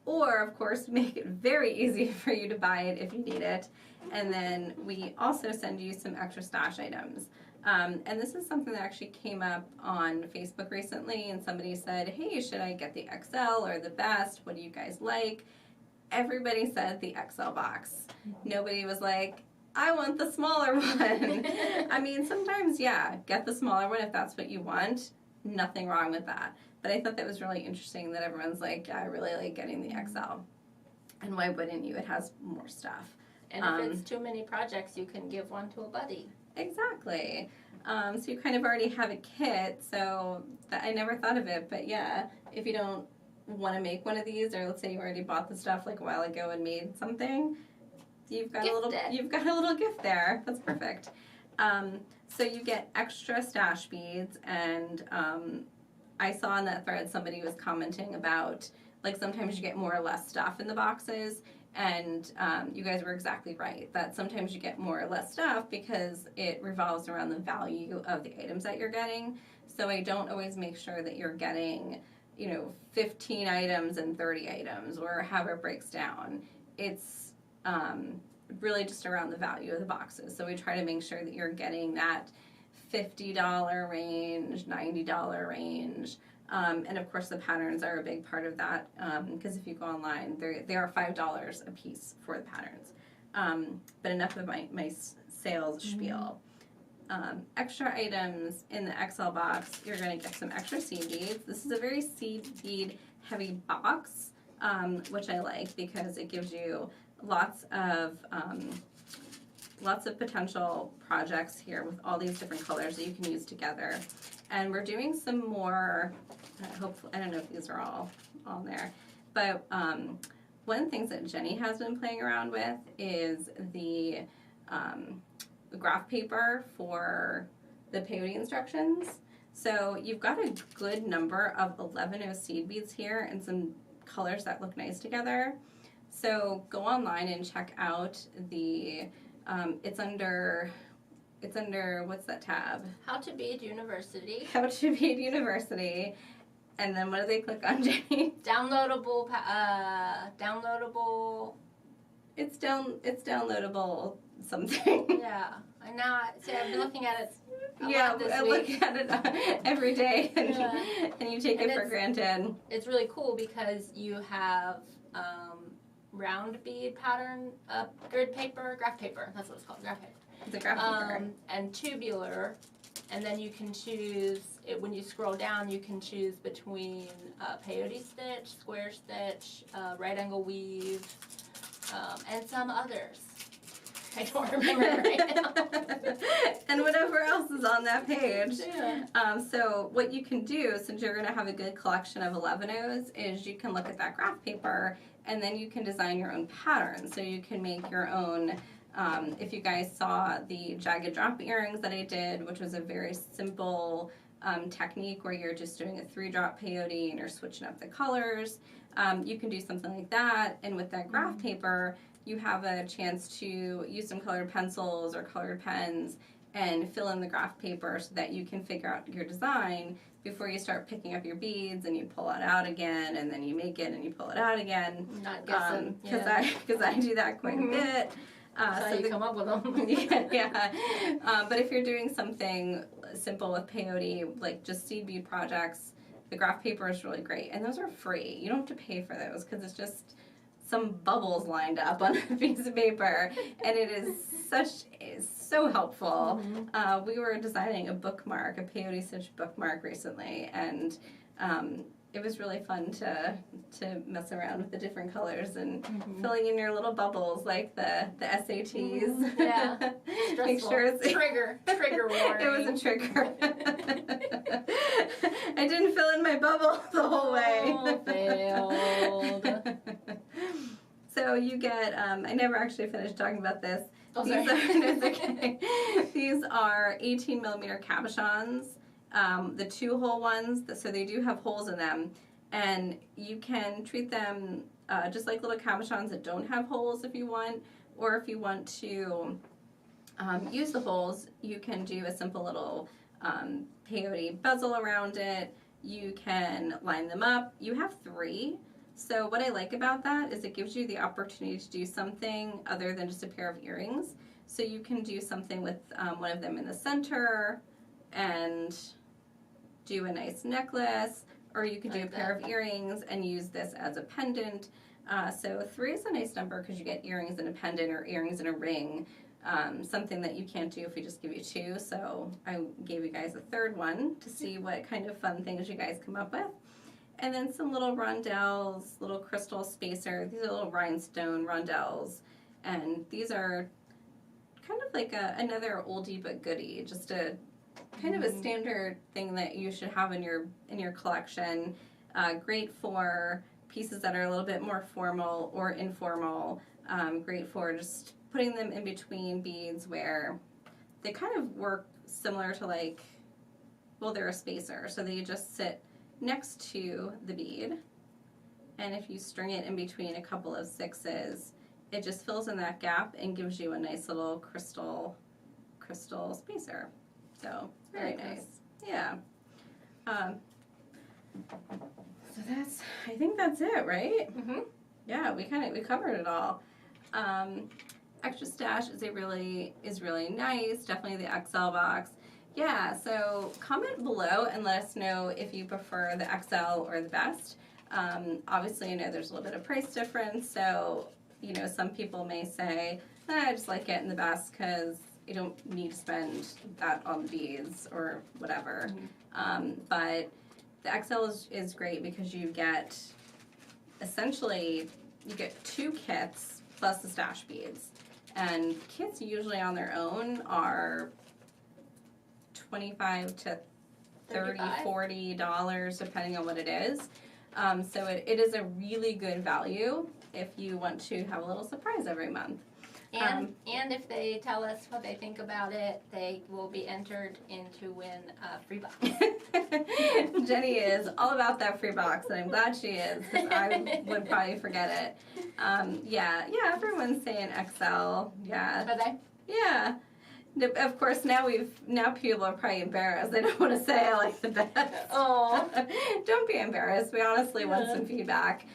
or of course make it very easy for you to buy it if you need it. And then we also send you some extra stash items. And this is something that actually came up on Facebook recently, and somebody said, hey, should I get the XL or the best? What do you guys like? Everybody said the XL box. Nobody was like, I want the smaller one. I mean, sometimes, yeah, get the smaller one if that's what you want. Nothing wrong with that. But I thought that was really interesting that everyone's like, yeah, I really like getting the XL. And why wouldn't you? It has more stuff. And if it's too many projects, you can give one to a buddy. Exactly. So you kind of already have a kit, so that, I never thought of it, but yeah, if you don't want to make one of these, or let's say you already bought the stuff like a while ago and made something, you've got a little gift there. That's perfect. So you get extra stash beads, and I saw in that thread somebody was commenting about like sometimes you get more or less stuff in the boxes. And you guys were exactly right, that sometimes you get more or less stuff because it revolves around the value of the items that you're getting. So I don't always make sure that you're getting, 15 items and 30 items, or however it breaks down. It's really just around the value of the boxes. So we try to make sure that you're getting that $50 range, $90 range. And of course the patterns are a big part of that, because if you go online, they are $5 a piece for the patterns. But enough of my sales spiel. Extra items in the XL box, you're going to get some extra seed beads. This is a very seed bead heavy box, which I like because it gives you lots of potential projects here with all these different colors that you can use together. And we're doing some more, hopefully, I don't know if these are all on there, but one of the things that Jenni has been playing around with is the graph paper for the peyote instructions. So you've got a good number of 11 seed beads here and some colors that look nice together. So go online and check out the, it's under, what's that tab? How to Bead University. How to Bead University. And then what do they click on, Jenni? Downloadable. It's downloadable something. Yeah. And now, see, I've been looking at it I look at it every day, and you take it for granted. It's really cool because you have round bead pattern, grid paper, graph paper. That's what it's called, graph paper. It's a graph paper. And tubular, and then you can choose, when you scroll down, you can choose between peyote stitch, square stitch, right angle weave, and some others. I don't remember right now. And whatever else is on that page. Yeah. So what you can do, since you're going to have a good collection of 11 is you can look at that graph paper, and then you can design your own pattern. So you can make your own. If you guys saw the jagged drop earrings that I did, which was a very simple technique where you're just doing a 3-drop peyote and you're switching up the colors, you can do something like that. And with that graph paper, you have a chance to use some colored pencils or colored pens and fill in the graph paper so that you can figure out your design before you start picking up your beads and you pull it out again and then you make it and you pull it out again. Not guessing. Because I do that quite a bit. So you come up with them. But if you're doing something simple with peyote, like just seed bead projects, the graph paper is really great. And those are free. You don't have to pay for those because it's just some bubbles lined up on a piece of paper. And it's so helpful. We were designing a bookmark, a peyote stitch bookmark recently, and it was really fun to mess around with the different colors and filling in your little bubbles like the SATs. Yeah. Make sure it's trigger warning. It was a trigger. I didn't fill in my bubble the whole way. Oh, failed. So you get, I never actually finished talking about this. Oh, These are, okay. These are 18 millimeter cabochons, the 2-hole ones, so they do have holes in them, and you can treat them just like little cabochons that don't have holes if you want, or if you want to use the holes, you can do a simple little peyote bezel around it. You can line them up. You have 3. So what I like about that is it gives you the opportunity to do something other than just a pair of earrings. So you can do something with one of them in the center and do a nice necklace, or you can do a pair of earrings and use this as a pendant. So 3 is a nice number because you get earrings and a pendant or earrings and a ring, something that you can't do if we just give you 2. So I gave you guys a 3rd one to see what kind of fun things you guys come up with. And then some little rondelles, little crystal spacer. These are little rhinestone rondelles. And these are kind of like another oldie but goodie, just a kind of a standard thing that you should have in your collection. Great for pieces that are a little bit more formal or informal. Great for just putting them in between beads where they kind of work similar to they're a spacer. So they just sit next to the bead, and if you string it in between a couple of 6s, it just fills in that gap and gives you a nice little crystal spacer. So very nice. Yeah. So I think that's it, right? Yeah, we covered it all. Extra stash is really nice. Definitely the XL box. Yeah, so comment below and let us know if you prefer the XL or the best. Obviously, I know there's a little bit of price difference, so some people may say, I just like getting the best because you don't need to spend that on beads or whatever. But the XL is great because you get essentially 2 kits plus the stash beads, and kits usually on their own are $25 to $30, $40 depending on what it is. So it is a really good value if you want to have a little surprise every month. And if they tell us what they think about it, they will be entered in to win a free box. Jenny is all about that free box, and I'm glad she is because I would probably forget it. Yeah, everyone's saying XL. Yeah. Are they? Yeah. Of course, now people are probably embarrassed. They don't want to say I like the best. Oh. Don't be embarrassed. We honestly want some feedback.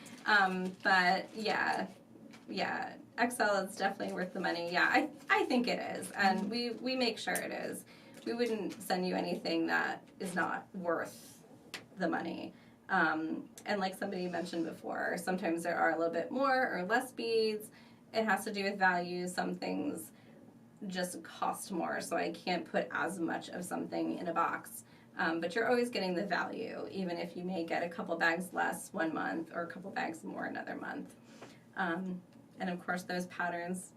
But yeah, XL is definitely worth the money. Yeah, I think it is, and we make sure it is. We wouldn't send you anything that is not worth the money. And like somebody mentioned before, sometimes there are a little bit more or less beads. It has to do with value. Some things just cost more, so I can't put as much of something in a box. But you're always getting the value, even if you may get a couple bags less one month or a couple bags more another month. And of course, those patterns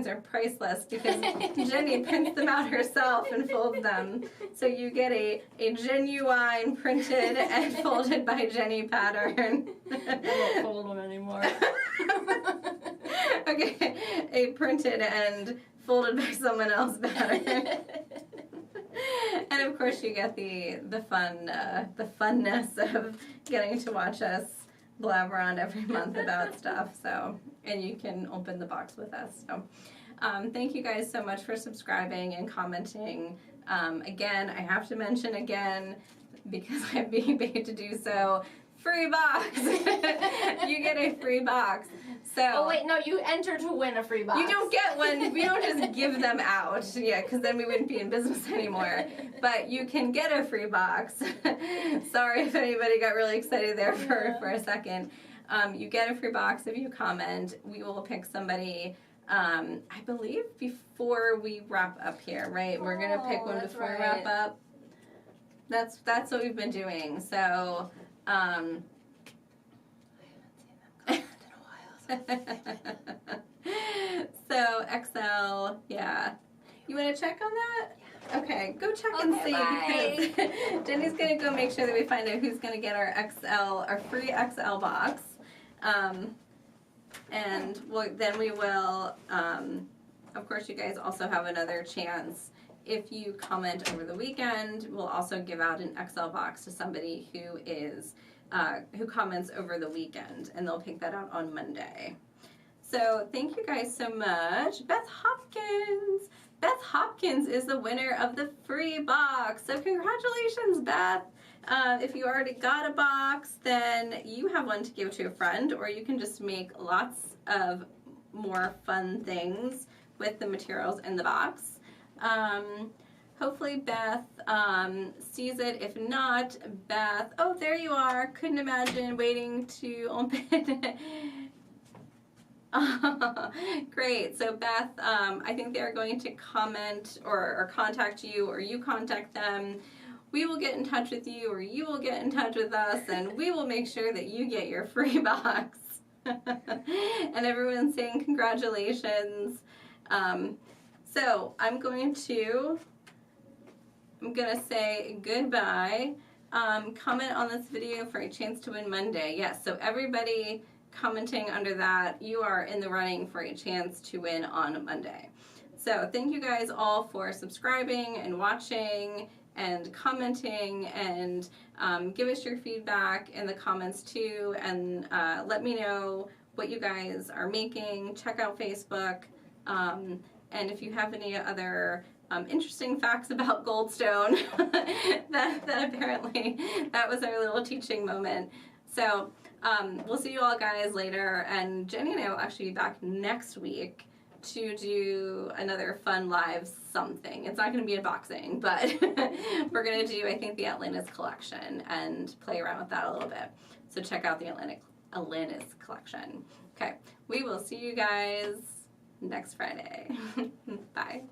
are priceless because Jenni prints them out herself and folds them. So you get a genuine printed and folded by Jenni pattern. I don't fold them anymore. Okay, a printed and folded by someone else pattern. And of course you get the funness of getting to watch us blab around every month about stuff. So, and you can open the box with us. So, Thank you guys so much for subscribing and commenting. Again, I have to mention again, because I'm being paid to do so, free box. You get a free box. So Oh wait, no, you enter to win a free box. you don't get one. We don't just give them out. Yeah, because then we wouldn't be in business anymore. But you can get a free box. Sorry if anybody got really excited there for a second. You get a free box if you comment. We will pick somebody, I believe, before we wrap up here, right? We're going to pick one before we wrap up. That's what we've been doing. So, so XL, yeah. You want to check on that? Yeah. Okay, go check and see. Bye. Because Jenni's gonna go make sure that we find out who's gonna get our free XL box, and then we will. Of course, you guys also have another chance. If you comment over the weekend, we'll also give out an XL box to somebody who is. Who comments over the weekend, and they'll pick that out on Monday. So thank you guys so much. Beth Hopkins. Beth Hopkins is the winner of the free box. So congratulations, Beth. If you already got a box, then you have one to give to a friend, or you can just make lots of more fun things with the materials in the box. Hopefully Beth sees it. If not, Beth, oh, there you are. Couldn't imagine waiting to open. Great. So Beth, I think they're going to comment or contact you, or you contact them. We will get in touch with you, or you will get in touch with us, and we will make sure that you get your free box. And everyone's saying congratulations. So I'm going to say goodbye. Comment on this video for a chance to win Monday. Yes, so everybody commenting under that, you are in the running for a chance to win on Monday. So thank you guys all for subscribing and watching and commenting, and give us your feedback in the comments too, and let me know what you guys are making. Check out Facebook, and if you have any other interesting facts about Goldstone, that apparently that was our little teaching moment. So we'll see you all guys later, and Jenni and I will actually be back next week to do another fun live something. It's not going to be unboxing, but we're going to do, I think, the Atlantis collection and play around with that a little bit. So check out the Atlantis collection. Okay, we will see you guys next Friday. Bye.